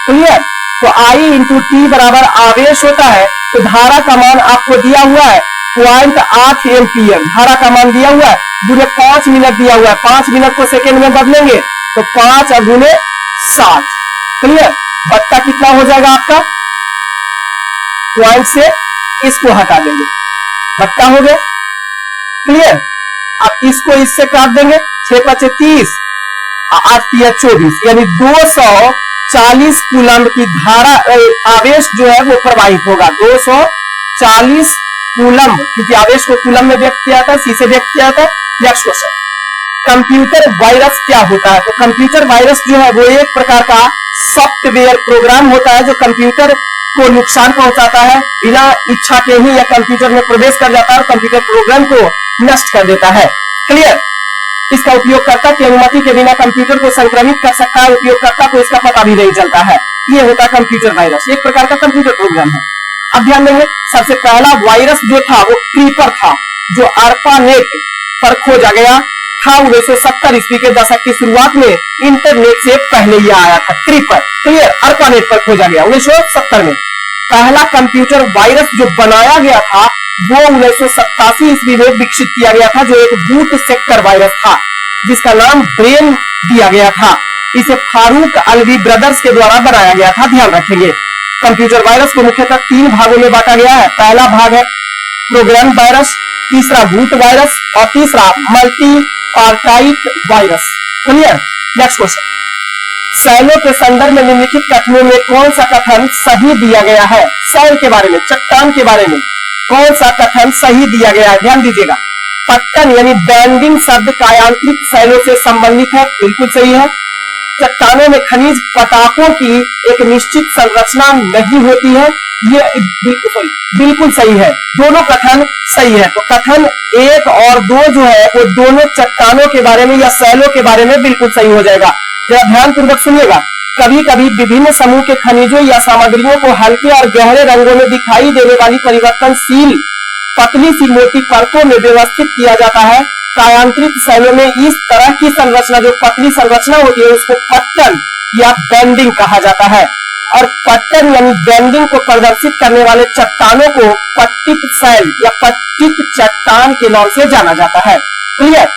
क्लियर। तो I इंटू टी बराबर आवेश होता है। तो धारा का मान आपको दिया हुआ है 0.8 एम्पीयर, धारा का मान दिया हुआ है, गुने 5 मिनट दिया हुआ है। 5 मिनट को सेकेंड में बदलेंगे तो 5 और गुने 60। क्लियर। बट्टा कितना हो जाएगा आपका? पॉइंट से इसको हटा देंगे, बट्टा हो गया। क्लियर। अब इसको इससे काट देंगे, 6 × 30, 8 × 24 यानी 240 कूलम्ब की धारा आवेश जो है वो प्रवाहित होगा। 240 कूलम्ब, क्योंकि आवेश को कूलम्ब में व्यक्त किया था, सी से व्यक्त किया था। नेक्स्ट क्वेश्चन, कंप्यूटर वायरस क्या होता है? तो कंप्यूटर वायरस जो है वो एक प्रकार का सॉफ्टवेयर प्रोग्राम होता है जो कंप्यूटर को नुकसान पहुंचाता है। बिना इच्छा के ही यह कंप्यूटर में प्रवेश कर जाता है और कंप्यूटर प्रोग्राम को नष्ट कर देता है। क्लियर। इसका उपयोगकर्ता की अनुमति के बिना कंप्यूटर को संक्रमित कर सकता है, उपयोगकर्ता को इसका पता भी नहीं चलता है। ये होता है कंप्यूटर वायरस, एक प्रकार का कंप्यूटर प्रोग्राम है। अब ध्यान देंगे, सबसे पहला वायरस जो था वो क्रीपर था, जो ARPANET पर खोजा गया था 1970 ईस्वी के दशक की शुरुआत में। इंटरनेट से पहले यह आया था क्रीपर। क्लियर। ARPANET पर खोजा गया 1970 में। पहला कंप्यूटर वायरस जो बनाया गया था वो 1987 ईस्वी में विकसित किया गया था, जो एक बूट सेक्टर वायरस था जिसका नाम ब्रेन दिया गया था। इसे फारूक अलवी ब्रदर्स के द्वारा बनाया गया था। ध्यान रखेंगे, कंप्यूटर वायरस को मुख्यतः 3 भागों में बांटा गया है। पहला भाग है प्रोग्राम वायरस, तीसरा बूट वायरस और तीसरा multipartite virus. Clear. Next question, सैलों के संदर्भ में निम्नलिखित कथनों में कौन सा कथन सही दिया गया है? सैल के बारे में, चट्टान के बारे में कौन सा कथन सही दिया गया है? ध्यान दीजिएगा, पट्टन यानी बैंडिंग शब्द कायांतरित सैलों से संबंधित है, बिल्कुल सही है। चट्टानों में खनिज पटाखों की एक निश्चित संरचना नहीं होती है, ये बिल्कुल सही है। दोनों कथन सही है। तो कथन 1 और 2 जो है वो दोनों चट्टानों के बारे में या सैलों के बारे में बिल्कुल सही हो जाएगा। जरा ध्यान पूर्वक सुनिएगा। कभी कभी विभिन्न समूह के खनिजों या सामग्रियों को हल्के और गहरे रंगों में दिखाई देने वाली परिवर्तनशील पतली सी मोटी परतों में व्यवस्थित किया जाता है। कायांतरित सैलों में इस तरह की संरचना, जो पतली संरचना होती है, उसको पट्टन या बैंडिंग कहा जाता है। और पट्टन यानी बैंडिंग को प्रदर्शित करने वाले चट्टानों को पट्टित सैल या पट्टित चट्टान के नाम से जाना जाता है। क्लियर।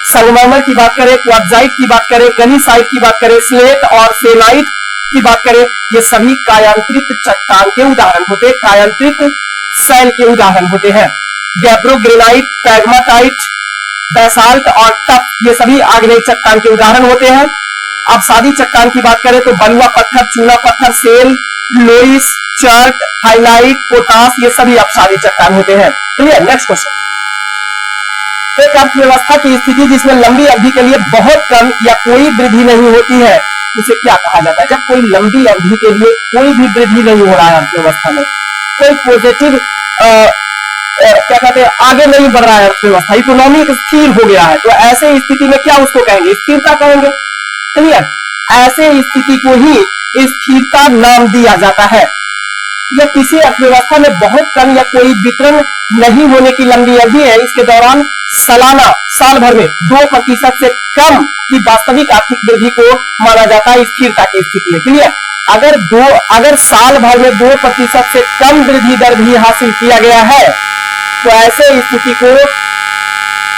संगमरमर की बात करें, क्वार्ट्जाइट की बात करें, गनीसाइट की बात करें, स्लेट और सेनाइट की बात करें, ये सभी कायांतरित चट्टान के उदाहरण होते हैं, कायांतरित सैल के उदाहरण होते हैं। गैब्रोग्रेनाइट, पैग्माटाइट, बैसाल्ट और टफ, ये सभी आग्नेय चट्टान के उदाहरण होते हैं। अब सादी चट्टान की बात करें तो बलुआ पत्थर, चूना पत्थर, shale, loess, chert, halite, potash, ये सभी अपसादी चट्टान होते हैं। क्लियर। नेक्स्ट क्वेश्चन, एक अर्थव्यवस्था की स्थिति जिसमें लंबी अवधि के लिए बहुत कम या कोई वृद्धि नहीं होती है, उसे क्या कहा जाता है? जब कोई लंबी अवधि के लिए कोई भी वृद्धि नहीं हो रहा है अर्थव्यवस्था में, कोई पॉजिटिव क्या कहते हैं, आगे नहीं बढ़ रहा है अर्थव्यवस्था, इकोनॉमी स्थिर हो गया है, तो ऐसे स्थिति में क्या उसको कहेंगे? स्थिरता कहेंगे। क्लियर। ऐसे स्थिति को ही स्थिरता नाम दिया जाता है। यह किसी अर्थव्यवस्था में बहुत कम या कोई वितरण नहीं होने की लंबी अवधि है। इसके दौरान सालाना साल भर में 2% से कम की वास्तविक आर्थिक वृद्धि को माना जाता है स्थिरता की स्थिति में। क्लियर? अगर साल भर में 2% से कम वृद्धि दर भी हासिल किया गया है तो ऐसे स्थिति को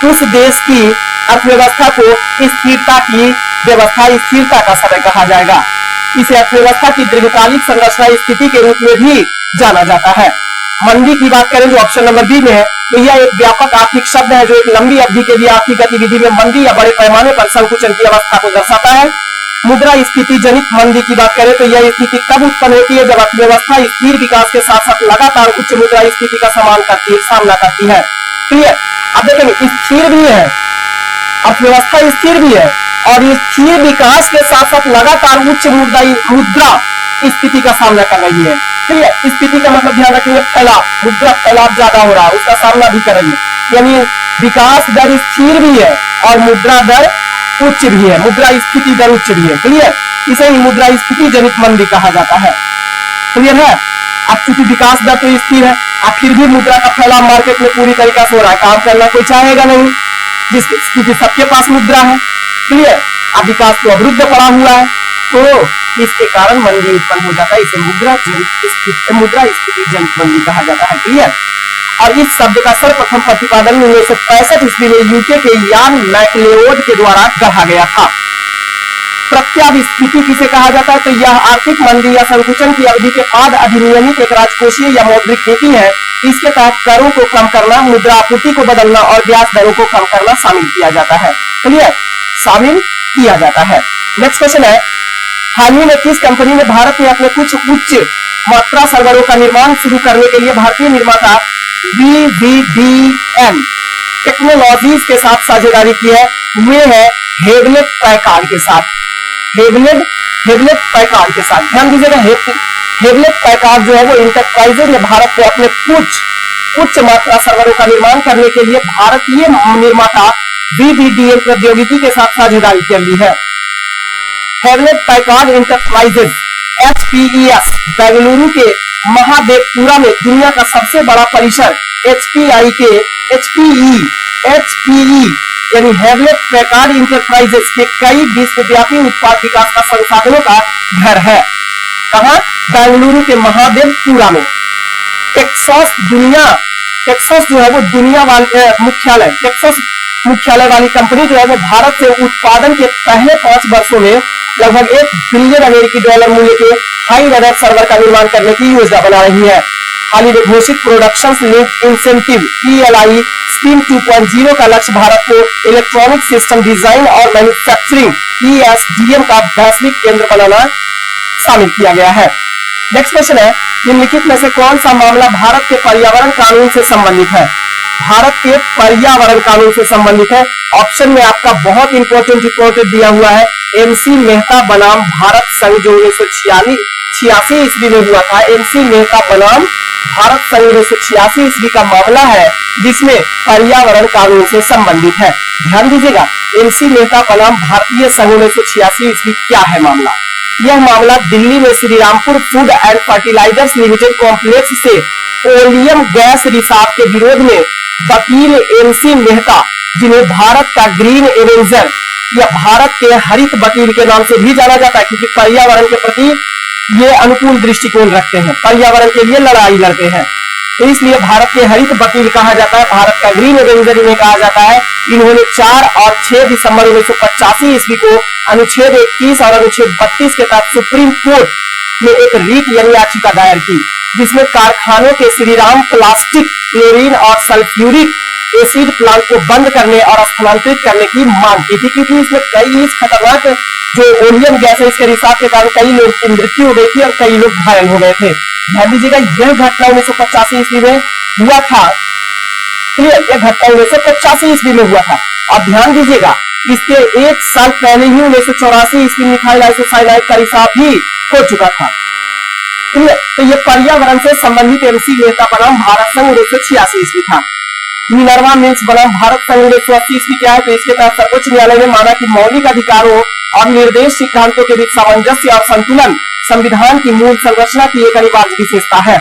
उस देश की अर्थव्यवस्था को स्थिरता की व्यवस्था, स्थिरता का समय कहा जाएगा। इसे अर्थव्यवस्था की दीर्घकालिक संरचना स्थिति के रूप में भी जाना जाता है। मंदी की बात करें जो ऑप्शन नंबर बी में है, तो यह एक व्यापक आर्थिक शब्द है जो एक लंबी अवधि के लिए आर्थिक गतिविधि में मंदी या बड़े पैमाने पर संकुचन की अवस्था को दर्शाता है। मुद्रा स्फीति जनित मंदी की बात करें तो यह स्थिति तब उत्पन्न होती है जब अर्थव्यवस्था स्थिर विकास के साथ साथ लगातार उच्च मुद्रा स्फीति का सामना करती है। क्लियर? अब देखेंगे स्थिर भी है, अर्थव्यवस्था स्थिर भी है और स्थिर विकास के साथ साथ लगातार उच्च मुद्रा स्फीति का सामना कर रही है। क्लियर? स्फीति का मतलब ध्यान रखेंगे फैलाव, मुद्रा फैलाव ज्यादा हो रहा है, उसका सामना भी कर रही है। यानी विकास दर स्थिर भी है और मुद्रा दर उच्च भी है, मुद्रा स्फीति दर उच्च भी है। क्लियर? इसे ही मुद्रा स्फीति जनित मंदी कहा जाता है। क्लियर है? अब चूंकि विकास दर तो स्थिर है, अब फिर भी मुद्रा का फैलाव मार्केट में पूरी तरीका से हो रहा है, काम करना कोई चाहेगा नहीं क्योंकि सबके पास मुद्रा है। क्लियर? अब विकास तो अवरुद्ध पड़ा हुआ है तो इसके कारण मंदी उत्पन्न हो जाता है। इसे मुद्रा स्फीति जनित मंदी कहा जाता है। क्लियर? और इस शब्द का सर्वप्रथम प्रतिपादन 1965 ईस्वी में यूके के यान मैकलेओड के द्वारा कहा गया था। प्रत्यास्फीति किसे कहा जाता है? तो यह आर्थिक मंदी या संकुचन की अवधि के बाद अधिनियमित एक राजकोषीय या मौद्रिक नीति है। इसके तहत करों को कम करना, मुद्रा आपूर्ति को बदलना और ब्याज दरों को कम करना शामिल किया जाता है। क्लियर? शामिल किया जाता है। नेक्स्ट क्वेश्चन है, हाल ही में किस कंपनी ने भारत में अपने कुछ उच्च मात्रा सर्वरों का निर्माण शुरू करने के लिए भारतीय निर्माता VVDN टेक्नोलॉजीज के साथ साझेदारी की है? वे है हेवलेट पैकार्ड के साथ। हेवलेट पैकार्ड के साथ ध्यान दीजिएगा। हेवलेट पैकार्ड जो है वो इंटरप्राइजेज ने भारत में अपने कुछ उच्च मात्रा सर्वरों का निर्माण करने के लिए भारतीय निर्माता VVDN प्रौद्योगिकी के साथ साझेदारी कर ली है। Hewlett Packard enterprises HPES Bengaluru के महादेवपुरा में दुनिया का सबसे बड़ा परिसर HPE यानी हेवलेट पैकार्ड इंटरप्राइजेज के कई विश्वव्यापी उत्पाद विकास का संसाधनों का घर है। कहां? बेंगलुरु के महादेवपुरा में। टेक्सास जो है वो दुनिया वाली मुख्यालय, टेक्सास मुख्यालय वाली कंपनी जो है वो भारत से उत्पादन के पहले 5 वर्षों में लगभग $1 बिलियन मूल्य के हाई रेडर सर्वर का निर्माण करने की योजना बना रही है। हाल ही में घोषित production linked incentive PLI scheme 2.0 का लक्ष्य भारत को इलेक्ट्रॉनिक सिस्टम डिजाइन और मैन्युफैक्चरिंग ESDM का वैश्विक केंद्र बनाना शामिल किया गया है। नेक्स्ट क्वेश्चन है, निम्नलिखित में से कौन सा मामला भारत के पर्यावरण कानून से संबंधित है? भारत के पर्यावरण कानून से संबंधित है। ऑप्शन में आपका बहुत इंपॉर्टेंट दिया हुआ है, MC मेहता बनाम भारत संघ जो 1986 ईस्वी में हुआ था। MC मेहता बनाम भारत संघ 1986 ईस्वी का मामला है जिसमें पर्यावरण कानून से संबंधित है। ध्यान दीजिएगा, MC मेहता बनाम भारतीय संघ 1986 ईस्वी क्या है मामला? यह मामला दिल्ली में Shriram food and fertilisers limited complex से ओलियम गैस रिसाव के विरोध में वकील MC मेहता, जिन्हें भारत का ग्रीन एवेंजर या भारत के हरित वकील के नाम से भी जाना जाता है क्योंकि पर्यावरण के प्रति ये अनुकूल दृष्टिकोण रखते हैं, पर्यावरण के लिए लड़ाई लड़ते हैं, तो इसलिए भारत के हरित वकील कहा जाता है, भारत का ग्रीन एवेंजर इन्हें कहा जाता है। इन्होंने 4 और 6 दिसंबर 1985 ईस्वी को अनुच्छेद 21 और अनुच्छेद 32 के तहत सुप्रीम कोर्ट में एक रीट यानी याचिका दायर की जिसमें कारखानों के श्रीराम प्लास्टिक क्लोरीन और सल्फ्यूरिक एसिड प्लांट को बंद करने और स्थानांतरित करने की मांग की थी क्योंकि इसमें कई खतरनाक जो ओलियम गैस है इसके रिसाव के कारण कई लोग की मृत्यु हो गई थी और कई लोग घायल हो गए थे। ध्यान दीजिएगा, यह घटना 1985 ईस्वी में हुआ था। क्लियर? यह घटना 1985 ईस्वी में हुआ था। और ध्यान दीजिएगा, इसके 1 साल पहले ही 1984 ईस्वी मिथाइल आइसोसाइनाइड का रिसाव भी हो चुका था। क्लियर? तो यह पर्यावरण से संबंधित MC मेहता बनाम भारत संघ 1986 ईस्वी था। मिनर्वा मिल्स बनाम भारत संघ 1980 ईस्वी क्या है? तो इसके तहत सर्वोच्च न्यायालय ने माना कि मौलिक अधिकारों और निर्देश सिद्धांतों के बीच सामंजस्य और संतुलन संविधान की मूल संरचना की एक अनिवार्य विशेषता है।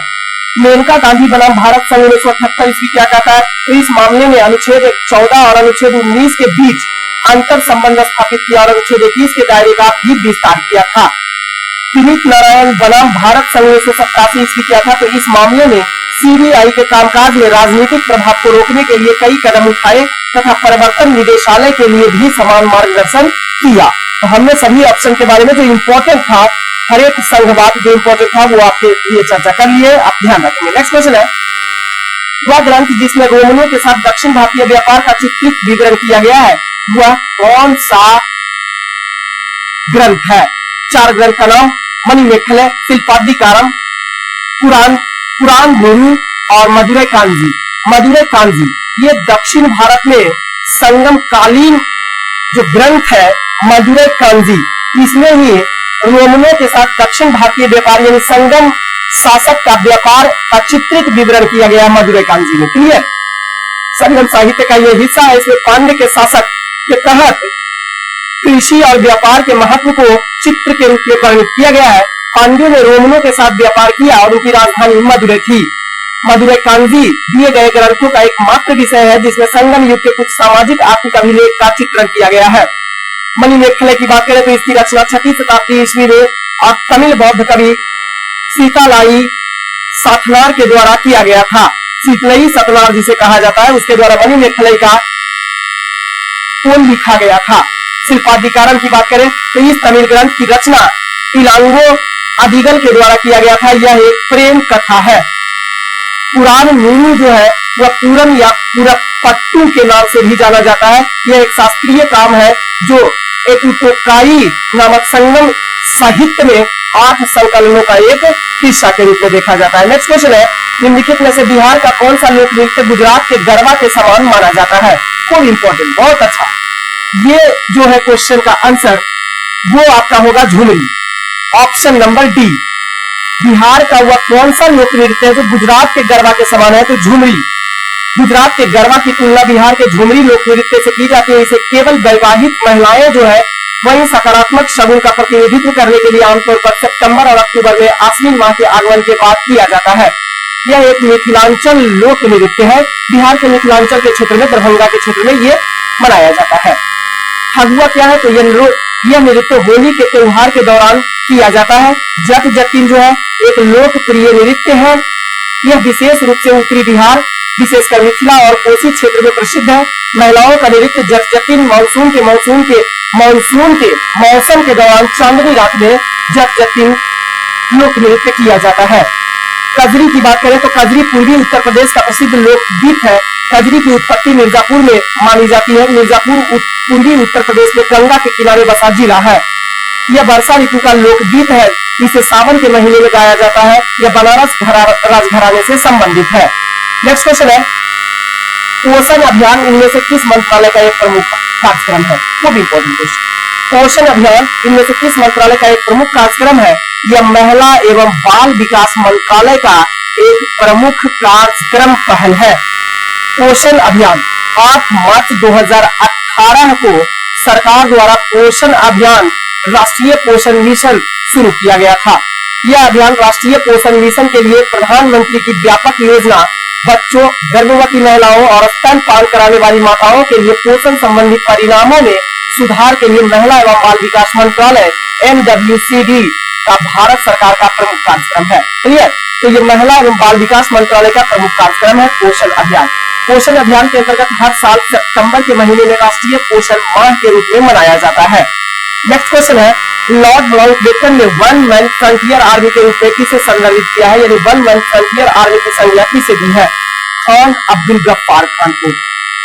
मेनका गांधी बनाम भारत संघ 1978 ईस्वी क्या कहता है? तो इस मामले में अनुच्छेद 14 और अनुच्छेद 19 के बीच अंतर संबंध स्थापित किया और अनुच्छेद 21 के दायरे का भी विस्तार किया था। विनीत नारायण बनाम भारत संघ 1987 ईस्वी क्या था? तो इस मामले में सीबीआई के कामकाज में राजनीतिक प्रभाव को रोकने के लिए कई कदम उठाए तथा प्रवर्तन निदेशालय के लिए भी समान मार्गदर्शन किया। तो हमने सभी ऑप्शन के बारे में जो इम्पोर्टेंट था, हर एक संघवाद जो इम्पोर्टेंट था वो आपके लिए चर्चा कर लिए, आप ध्यान रखेंगे। नेक्स्ट क्वेश्चन है, वह ग्रंथ जिसमें रोमनों के साथ दक्षिण भारतीय व्यापार का चित्रित विवरण किया गया है, वह कौन सा ग्रंथ है? 4 ग्रंथ का नाम मणिमेखले, शिल्पादिकारम, पुराण और मदुरै कांजी। मदुरै कांजी ये दक्षिण भारत में संगम कालीन जो ग्रंथ है मदुरै कांजी, इसमें ही रोमनों के साथ दक्षिण भारतीय व्यापार यानी संगम शासक का व्यापार का चित्रित विवरण किया गया है मदुरै कांजी में। क्लियर? संगम साहित्य का यह हिस्सा है। इसमें पांड्य के शासक के तहत कृषि और व्यापार के महत्व को चित्र के रूप में वर्णित किया गया है। पांड्यों ने रोमनों के साथ व्यापार किया और उनकी राजधानी मदुरै थी। मदुरै कांजी दिए गए ग्रंथों का एकमात्र विषय है जिसमें संगम युग के कुछ सामाजिक आर्थिक अभिलेख का चित्रण किया गया है। मणिमेखले की बात करें तो इसकी रचना 6वीं शताब्दी ईस्वी में और तमिल बौद्ध कवि सीतालाई साथनार के द्वारा किया गया था। शीतलई सतनार जिसे कहा जाता है, उसके द्वारा मणिमेखले का पोल लिखा गया था। शिल्पादिकारम की बात करें तो इस तमिल ग्रंथ की रचना इलांगो अदिगल के द्वारा किया गया था। यह एक प्रेम कथा है। पुराण नीरू जो है वह पूरन या पुरपट्टू के नाम से भी जाना जाता है। यह एक शास्त्रीय काम है जो एतुतोकाई नामक संगम साहित्य में 8 संकलनों का एक हिस्सा के रूप में देखा जाता है। नेक्स्ट क्वेश्चन है, निम्नलिखित में से बिहार का कौन सा लोक नृत्य गुजरात के गरबा के समान माना जाता है? खूब इंपॉर्टेंट, बहुत अच्छा। ये जो है क्वेश्चन का आंसर वो आपका होगा Jhumri, option number D. Bihar का वह कौन सा लोक नृत्य है जो गुजरात के गरबा के समान है? तो झुमरी। गुजरात के गरबा की तुलना बिहार के झुमरी लोक नृत्य से की जाती है। इसे केवल वैवाहिक महिलाएं जो है वही सकारात्मक शगुन का प्रतिनिधित्व करने के लिए आमतौर पर सितंबर और अक्टूबर में आश्विन माह के आगमन के बाद किया जाता है। यह एक मिथिलांचल लोक नृत्य है। बिहार के मिथिलांचल के क्षेत्र में, दरभंगा के क्षेत्र में ये मनाया जाता है। फगुआ क्या है? तो यह नृत्य होली के त्योहार के दौरान किया जाता है। जट जटिन जो है एक लोकप्रिय नृत्य है। यह विशेष रूप से उत्तरी बिहार, विशेषकर मिथिला और कोसी क्षेत्र में प्रसिद्ध है। महिलाओं का नृत्य जट जटिन मानसून के मौसम के दौरान चांदनी रात में जट जटिन लोक नृत्य किया जाता है। कजरी की बात करें तो कजरी पूर्वी उत्तर प्रदेश का प्रसिद्ध लोकगीत है। कजरी की उत्पत्ति मिर्जापुर में मानी जाती है। मिर्जापुर पूर्वी उत्तर प्रदेश में गंगा के किनारे बसा जिला है। यह वर्षा ऋतु का लोकगीत है। इसे सावन के महीने में गाया जाता है। यह बनारस राजघराने से संबंधित है। नेक्स्ट क्वेश्चन है, पोषण अभियान इनमें से किस मंत्रालय का एक प्रमुख कार्यक्रम है? वो भी इंपॉर्टेंट क्वेश्चन। पोषण अभियान इनमें से किस मंत्रालय का एक प्रमुख कार्यक्रम है? यह महिला एवं बाल विकास मंत्रालय का एक प्रमुख कार्यक्रम पहल है। पोषण अभियान 8 मार्च 2018 को सरकार द्वारा पोषण अभियान राष्ट्रीय पोषण मिशन शुरू किया गया था। यह अभियान राष्ट्रीय पोषण मिशन के लिए प्रधानमंत्री की व्यापक योजना बच्चों, गर्भवती महिलाओं और स्तनपान कराने वाली माताओं के लिए पोषण संबंधी परिणामों में सुधार के लिए महिला एवं बाल विकास मंत्रालय MWCD का भारत सरकार का प्रमुख कार्यक्रम है। क्लियर? तो ये महिला एवं बाल विकास मंत्रालय का प्रमुख कार्यक्रम है पोषण अभियान। पोषण अभियान के अंतर्गत हर साल सितंबर के महीने में राष्ट्रीय पोषण माह के रूप में मनाया जाता है। नेक्स्ट क्वेश्चन है, लॉर्ड माउंटबेटन ने वन मैन फ्रंटियर आर्मी के रूप में किसे संदर्भित किया है? यानी वन मैन फ्रंटियर आर्मी की संज्ञा किसे दी है? खान अब्दुल गफ्फार खान को।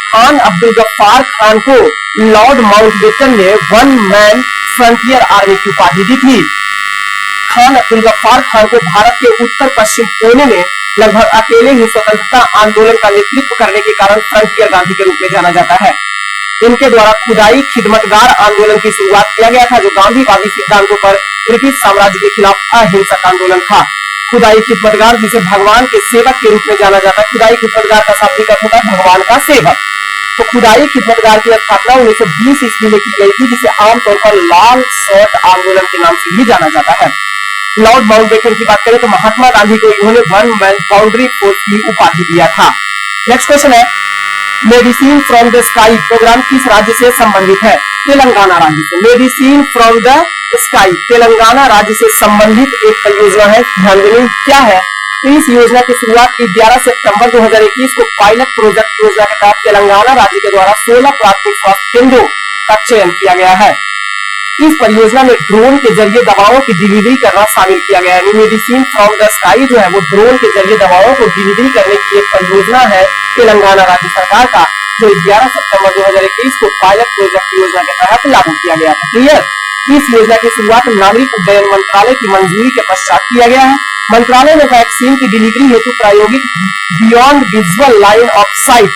खान अब्दुल गफ्फार खान को लॉर्ड माउंटबेटन ने वन मैन फ्रंटियर आर्मी की उपाधि दी थी। खान अब्दुल गफ्फार खान को भारत के उत्तर पश्चिम कोने में लगभग अकेले ही स्वतंत्रता आंदोलन का नेतृत्व करने के कारण फ्रंटियर गांधी के रूप में जाना जाता है। इनके द्वारा खुदाई खिदमतगार आंदोलन की शुरुआत किया गया था, जो गांधीवादी सिद्धांतों पर ब्रिटिश साम्राज्य के खिलाफ अहिंसक आंदोलन था। खुदाई खिदमतगार, जिसे भगवान के सेवक के रूप में जाना जाता है। खुदाई खिदमतगार का शाब्दिक अर्थ होता है भगवान का सेवक। तो खुदाई खिदमतगार की स्थापना 1920 ईस्वी में की गई थी, जिसे आमतौर पर लाल शर्ट आंदोलन के नाम से भी जाना जाता है। लॉर्ड माउंटबेटन की बात करें तो महात्मा गांधी को इन्होंने वन मैन बाउंड्री फोर्स की उपाधि दिया था। नेक्स्ट क्वेश्चन है, medicine from the sky programme किस राज्य से संबंधित है? तेलंगाना राज्य से। Medicine from the sky Telangana राज्य से संबंधित एक परियोजना है। ध्यान देने क्या है, तो इस योजना की शुरुआत 11 सितंबर 2021 को पायलट प्रोजेक्ट योजना के तहत तेलंगाना राज्य के द्वारा 16 प्राथमिक स्वास्थ्य केंद्रों का चयन किया गया है। इस परियोजना में ड्रोन के जरिए दवाओं की डिलीवरी करना शामिल किया गया है। मेडिसिन फ्रॉम द स्काई जो है वो ड्रोन के जरिए दवाओं को डिलीवरी करने की एक परियोजना है तेलंगाना राज्य सरकार का, जो 11 सितंबर 2021 को पायलट प्रोजेक्ट योजना के तहत लागू किया गया था। क्लियर? इस योजना की शुरुआत नागरिक उड्डयन मंत्रालय की मंजूरी के पश्चात किया गया है। मंत्रालय ने वैक्सीन की डिलीवरी हेतु प्रायोगिक beyond visual line of site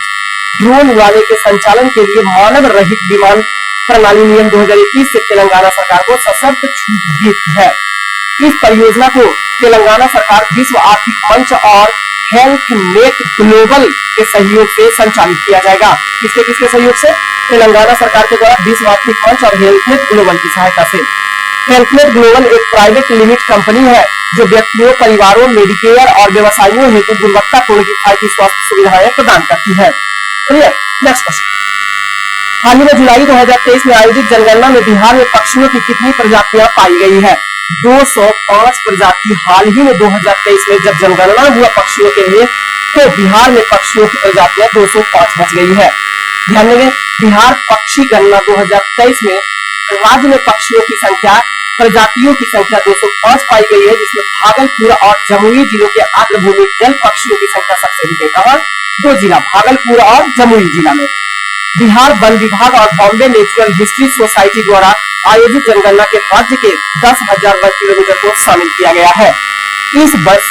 drone उड़ाने के संचालन के लिए मानव रहित विमान प्रणाली नियम 2021 से तेलंगाना सरकार को सशर्त छूट दी है। इस परियोजना को तेलंगाना सरकार विश्व आर्थिक मंच और हेल्थ नेट ग्लोबल के सहयोग से संचालित किया जाएगा। किसके सहयोग से? तेलंगाना सरकार के द्वारा विश्व आर्थिक मंच और हेल्थ नेट ग्लोबल की सहायता से। हेल्थ नेट ग्लोबल एक प्राइवेट लिमिटेड कंपनी है जो व्यक्तियों, परिवारों, मेडिकेयर और व्यवसायियों हेतु गुणवत्तापूर्ण किफायती स्वास्थ्य सुविधाएं प्रदान करती है। क्लियर? नेक्स्ट क्वेश्चन, हाल ही में जुलाई 2023 में आयोजित जनगणना में बिहार में पक्षियों की कितनी प्रजातियां पाई गई है? 205 प्रजाति। हाल ही में 2023 में जब जनगणना हुआ पक्षियों के लिए, तो बिहार में पक्षियों की प्रजातियां 205 बच गई है। ध्यान देंगे, बिहार पक्षी गणना 2023 में राज्य में पक्षियों की संख्या, प्रजातियों की संख्या 205 पाई गई है, जिसमें भागलपुर और जमुई जिलों के आर्द्रभूमि जल पक्षियों की संख्या सबसे अधिक है। कहां? 2 जिला, भागलपुर और जमुई जिला में। बिहार वन विभाग और बॉम्बे नेचुरल हिस्ट्री सोसाइटी द्वारा आयोजित जनगणना के राज्य के 10,000 वर्ग किलोमीटर को शामिल किया गया है। इस वर्ष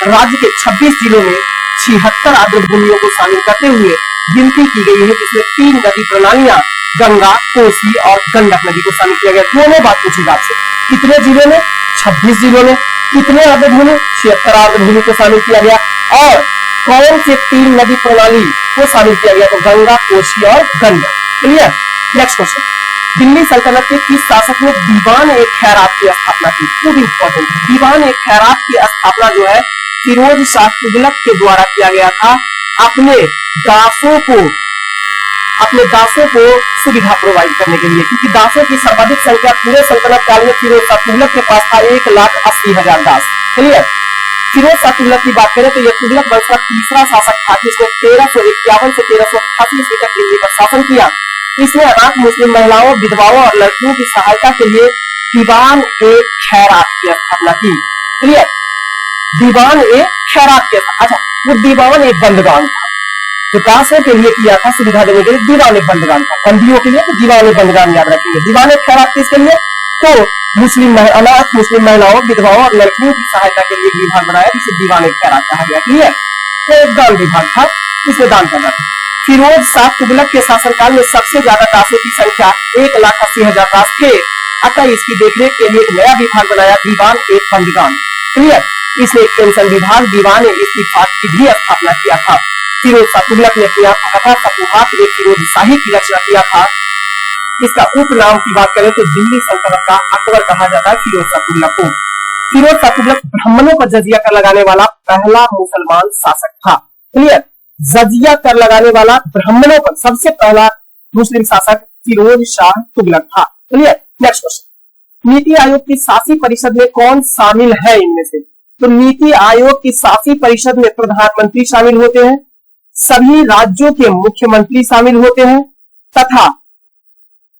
राज्य के 26 जिलों में 76 आर्द्रभूमियों को शामिल करते हुए गिनती की गई है, जिसमें 3 नदी प्रणालियां गंगा, कोसी और गंडक नदी को शामिल किया गया। दोनों बात पूछी आपसे, कितने जिलों में? 26 जिलों में। कितने आर्द्रभूमि? 76 आर्द्रभूमि को शामिल किया गया। और कौन से 3 नदी प्रणाली को शामिल किया गया? तो गंगा, कोसी और Gandak. Clear? Next question, Delhi सल्तनत के किस शासक ने दीवान ए खैरात की स्थापना की? खूब इंपॉर्टेंट, दीवान ए खैरात की स्थापना जो है फिरोज शाह तुगलक के द्वारा किया गया था, अपने दासों को सुविधा प्रोवाइड करने के लिए, क्योंकि दासों की सर्वाधिक संख्या पूरे सल्तनत काल में फिरोज शाह तुगलक के पास था 1,80,000 दास। क्लियर? फिरोज शाह तुगलक की बात करें तो यह तुगलक वंश का तीसरा शासक था, जिसने 1351 से 1388 ईस्वी तक दिल्ली पर शासन किया। इसने अनाथ मुस्लिम महिलाओं, विधवाओं और लड़कियों की सहायता के लिए दीवान ए खैरात की स्थापना की। क्लियर? दीवान ए खैरात की। अच्छा, वो दीवान एक बंदगान था जो दासों के लिए किया था, सुविधा देने के लिए दीवान एक बंदगान था। बंदियों के लिए तो दीवान एक बंदगान याद रखेंगे। दीवान एक खैरात किसके लिए? तो अनाथ मुस्लिम महिलाओं, विधवाओं और लड़कियों की सहायता के लिए विभाग बनाया, जिसे दीवान एक खैरात कहा गया। क्लियर? तो एक दान विभाग था, इसमें दान करना था। फिरोज शाह तुगलक के शासनकाल में सबसे ज्यादा दासों की संख्या 1,80,000 दास थे, अतः इसकी देखरेख के लिए एक नया विभाग बनाया, दीवान ए बंदगान। क्लियर? इसने एक पेंशन विभाग, दीवान ए इस्तीफाक की भी स्थापना किया था। फिरोज शाह तुगलक ने अपनी आत्मकथा सपूहात ए फिरोज शाही की रचना किया था। इसका उपनाम की बात करें तो दिल्ली सल्तनत का अकबर कहा जाता है फिरोज शाह तुगलक को। फिरोज शाह तुगलक ब्राह्मणों पर जजिया कर लगाने वाला पहला मुसलमान शासक था। क्लियर? जजिया कर लगाने वाला ब्राह्मणों पर सबसे पहला मुस्लिम शासक फिरोज शाह तुगलक था। Clear? Next question, NITI Aayog की शासी परिषद में कौन शामिल है इनमें से? तो नीति आयोग की शासी परिषद में प्रधानमंत्री शामिल होते हैं, सभी राज्यों के मुख्यमंत्री शामिल होते हैं, तथा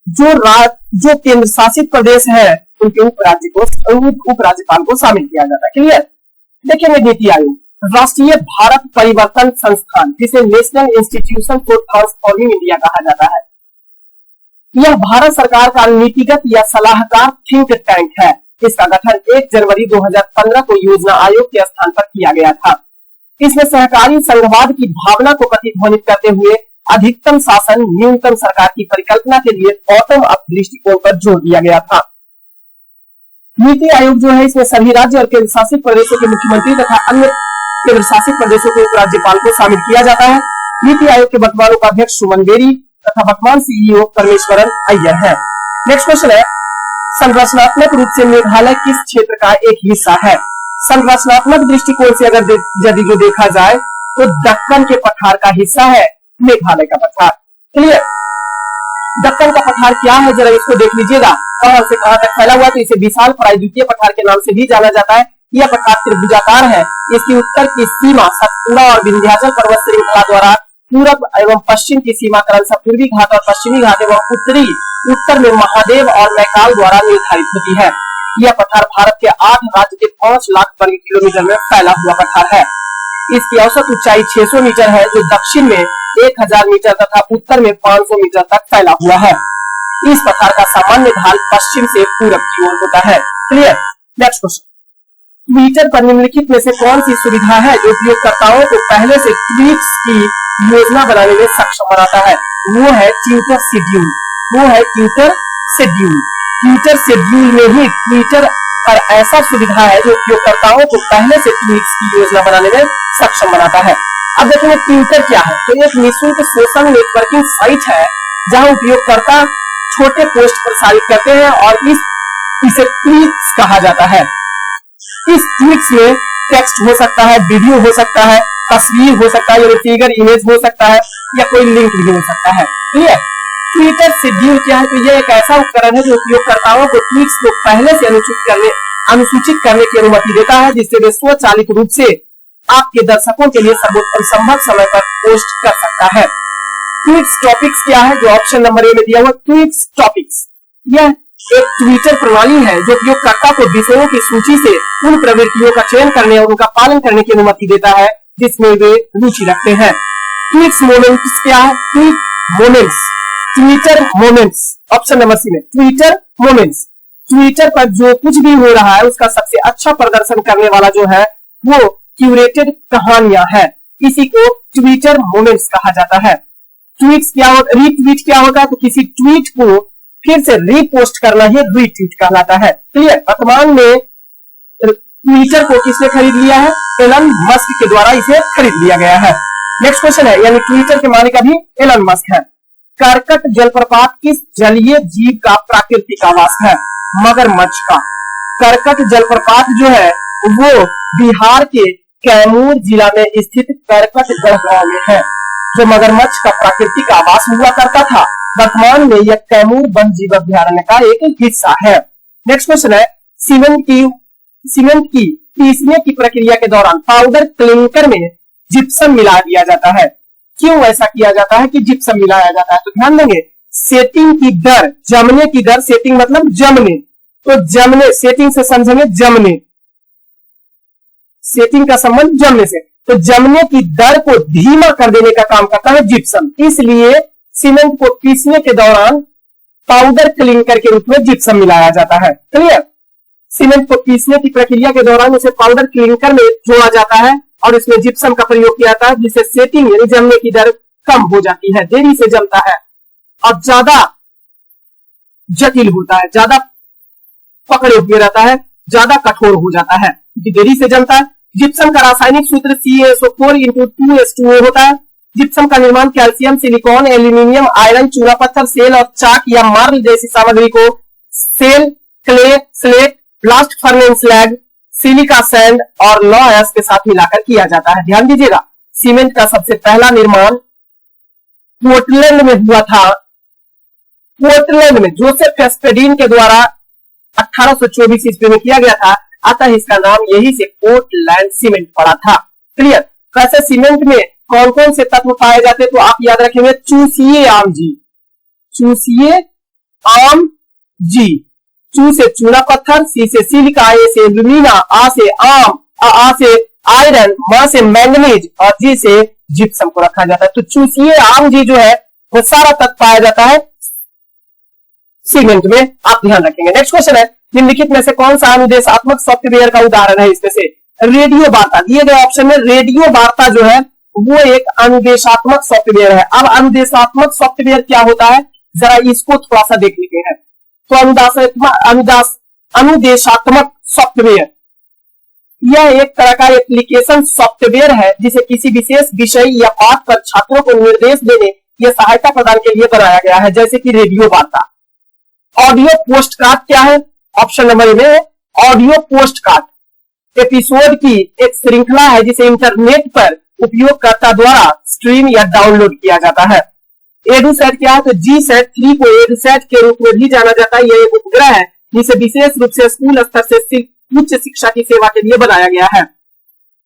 जो केंद्र शासित प्रदेश है उनके उपराज्यपाल को शामिल किया जाता है। क्लियर? देखेंगे नीति आयोग, राष्ट्रीय भारत परिवर्तन संस्थान, जिसे national institution for transforming India कहा जाता है, यह भारत सरकार का नीतिगत या सलाहकार थिंक टैंक है। इसका गठन 1 जनवरी 2015 को योजना आयोग के स्थान पर किया गया था। इसमें सहकारी संघवाद की भावना को प्रतिध्वनित करते हुए अधिकतम शासन, न्यूनतम सरकार की परिकल्पना के लिए बॉटम अप दृष्टिकोण पर जोर दिया गया था। नीति आयोग जो है इसमें सभी राज्य और केंद्र शासित प्रदेशों के मुख्यमंत्री तथा अन्य केंद्र शासित प्रदेशों के उपराज्यपाल को शामिल किया जाता है। नीति आयोग के वर्तमान उपाध्यक्ष सुमन बेरी तथा वर्तमान सीईओ परमेश्वरन अय्यर है। नेक्स्ट क्वेश्चन है, संरचनात्मक रूप से मेघालय किस क्षेत्र का एक हिस्सा है? संरचनात्मक दृष्टिकोण से अगर यदि जो देखा जाए तो दक्कन के पठार का हिस्सा है मेघालय का पठार। क्लियर? दक्कन का पठार क्या है जरा इसको देख लीजिएगा, कहां से कहां तक फैला हुआ है। तो इसे विशाल प्रायद्वीपीय पठार के नाम से भी जाना जाता है। यह पठार त्रिभुजाकार है। इसकी उत्तर की सीमा सतपुड़ा और विंध्याचल पर्वत श्रृंखला द्वारा पूरब एवं पश्चिम की सीमा क्रमशः पूर्वी घाट और पश्चिमी घाट एवं उत्तर में महादेव और मैकाल द्वारा निर्धारित होती है। यह पठार भारत के 8 राज्य के 5 लाख वर्ग किलोमीटर में फैला हुआ पठार है। इसकी औसत ऊंचाई 600 मीटर है, जो दक्षिण में 1000 मीटर तथा उत्तर में 500 मीटर तक फैला हुआ है। इस पठार का सामान्य ढाल पश्चिम से पूरब की ओर होता है। क्लियर? नेक्स्ट क्वेश्चन, ट्विटर पर निम्नलिखित में से कौन सी सुविधा है जो उपयोगकर्ताओं को पहले से ट्वीट्स की योजना बनाने में सक्षम बनाता है? वो है ट्विटर शेड्यूल। ट्विटर शेड्यूल में ही ट्विटर पर ऐसा सुविधा है जो उपयोगकर्ताओं को पहले से ट्वीट्स की योजना बनाने में सक्षम बनाता है। अब देखेंगे ट्विटर क्या है। तो एक निःशुल्क सोशल नेटवर्किंग साइट है जहां उपयोगकर्ता छोटे पोस्ट प्रसारित करते हैं और इसे ट्वीट्स कहा जाता है। इस ट्वीट्स में टेक्स्ट हो सकता है, वीडियो हो सकता है, तस्वीर हो सकता है, फिगर इमेज हो सकता है या कोई लिंक भी हो सकता है। क्लियर? ट्विटर शेड्यूल क्या है? तो यह एक ऐसा उपकरण है जो उपयोगकर्ताओं को ट्वीट्स को पहले से अनुसूचित करने की अनुमति देता है, जिससे वे स्वचालित रूप से आपके दर्शकों के लिए सर्वोत्तम संभव समय पर पोस्ट कर सकता है। ट्वीट्स टॉपिक्स क्या है? जो ऑप्शन नंबर ए में दिया हुआ ट्वीट्स टॉपिक्स, यह एक ट्विटर प्रणाली है जो उपयोगकर्ता को विषयों की सूची से उन प्रवृत्तियों का चयन करने और उनका पालन करने की अनुमति देता है जिसमें वे रुचि रखते हैं। ट्वीट्स मोमेंट्स क्या है? Twitter moments, option number C में ट्विटर मोमेंट्स। ट्विटर पर जो कुछ भी हो रहा है उसका सबसे अच्छा प्रदर्शन करने वाला जो है वो क्यूरेटेड कहानियां है। इसी को ट्विटर मोमेंट्स कहा जाता है। ट्वीट्स क्या होता है? रीट्वीट क्या होता है? तो किसी ट्वीट को फिर से रीपोस्ट करना ही रीट्वीट कहलाता है। क्लियर? वर्तमान में ट्विटर को किसने खरीद लिया है? एलन मस्क के द्वारा इसे खरीद लिया गया है। नेक्स्ट क्वेश्चन है, यानी ट्विटर के मालिक अभी एलन मस्क है। करकट जलप्रपात किस जलीय जीव का प्राकृतिक आवास है? मगरमच्छ का। करकट जलप्रपात जो है वो बिहार के कैमूर जिला में स्थित करकटगढ़ गांव में है, जो मगरमच्छ का प्राकृतिक आवास हुआ करता था। वर्तमान में यह कैमूर वन जीव अभ्यारण्य का एक हिस्सा है। नेक्स्ट क्वेश्चन है, सीमेंट की पीसने की प्रक्रिया के दौरान पाउडर क्लिंकर में जिप्सम मिला दिया जाता है। क्यों ऐसा किया जाता है कि जिप्सम मिलाया जाता है? तो ध्यान देंगे, सेटिंग की दर, जमने की दर, सेटिंग मतलब जमने, तो जमने, सेटिंग से समझेंगे जमने, सेटिंग का संबंध जमने से, तो जमने की दर को धीमा कर देने का काम करता है जिप्सम। इसलिए सीमेंट को पीसने के दौरान पाउडर क्लिंकर के रूप में जिप्सम मिलाया जाता है। क्लियर? सीमेंट को पीसने की प्रक्रिया के दौरान इसे पाउडर क्लिंकर में जोड़ा जाता है और इसमें जिप्सम का प्रयोग किया जाता है, जिससे सेटिंग यानी जमने की दर कम हो जाती है, देरी से जमता है और ज्यादा जटिल होता है, ज्यादा पकड़े हुए रहता है, ज्यादा कठोर हो जाता है, देरी से जमता है। जिप्सम का रासायनिक सूत्र CaSO4 होता है। जिप्सम का निर्माण कैल्शियम, सिलिकॉन, एल्यूमिनियम, आयरन, चूना पत्थर, सेल और चाक या मार्ल जैसी सामग्री को shale, clay, slate, blast furnace slag, silica sand और लॉ एश के साथ मिलाकर किया जाता है। ध्यान दीजिएगा, सीमेंट का सबसे पहला निर्माण पोर्टलैंड में हुआ था। पोर्टलैंड में जोसेफ एस्पेडिन के द्वारा 1824 ईस्वी में किया गया था, अतः इसका नाम यही से पोर्टलैंड सीमेंट पड़ा था। क्लियर? वैसे सीमेंट में कौन कौन से तत्व पाए जाते हैं तो आप याद रखेंगे, चूसिए आम जी, चूसिए आम जी, चू से चूना पत्थर, सी से सिलिका, ए से एल्यूमिना, आ से आम, आ से आयरन, म से मैंगनीज और जी से जिप्सम को रखा जाता है। तो चूसिए आम जी जो है वो सारा तत्व पाया जाता है सीमेंट में, आप ध्यान रखेंगे। नेक्स्ट क्वेश्चन है, निम्नलिखित में से कौन सा अनुदेशात्मक सॉफ्टवेयर का उदाहरण है? इसमें से रेडियो वार्ता दिए गए ऑप्शन में रेडियो वार्ता जो है वो एक अनुदेशात्मक सॉफ्टवेयर है। अब अनुदेशात्मक सॉफ्टवेयर क्या होता है जरा इसको थोड़ा सा देख लेते हैं। तो अनुदेशात्मक सॉफ्टवेयर। यह एक तरह का एप्लीकेशन सॉफ्टवेयर है जिसे किसी विशेष विषय या पाठ पर छात्रों को निर्देश देने या सहायता प्रदान के लिए बनाया गया है, जैसे कि रेडियो वार्ता। ऑडियो पोस्टकार्ड क्या है? ऑप्शन नंबर में ऑडियो पोस्टकार्ड एपिसोड की एक श्रृंखला है जिसे इंटरनेट पर उपयोगकर्ता द्वारा स्ट्रीम या डाउनलोड किया जाता है। एडुसेट क्या है? तो GSAT-3 को एडुसेट के रूप में भी जाना जाता है। यह एक उपग्रह है जिसे विशेष रूप से स्कूल स्तर से उच्च शिक्षा की सेवा के लिए बनाया गया है।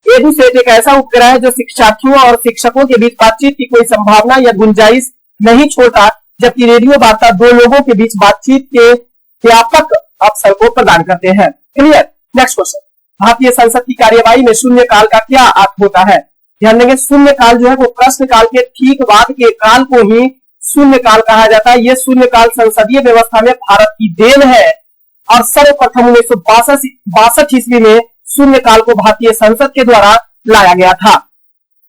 एडुसेट एक ऐसा उपग्रह है जो शिक्षार्थियों और शिक्षकों के बीच बातचीत की कोई संभावना या गुंजाइश नहीं छोड़ता, जबकि रेडियो वार्ता दो लोगों के बीच बातचीत के व्यापक अवसर को प्रदान करते हैं। क्लियर? नेक्स्ट क्वेश्चन, भारतीय संसद की कार्यवाही में शून्यकाल का क्या अर्थ होता है? ध्यान देंगे, शून्यकाल जो है वो प्रश्नकाल के ठीक बाद के काल को ही शून्यकाल कहा जाता है। यह शून्यकाल संसदीय व्यवस्था में भारत की देन है और सर्वप्रथम 1962 ईस्वी में शून्यकाल को भारतीय संसद के द्वारा लाया गया था।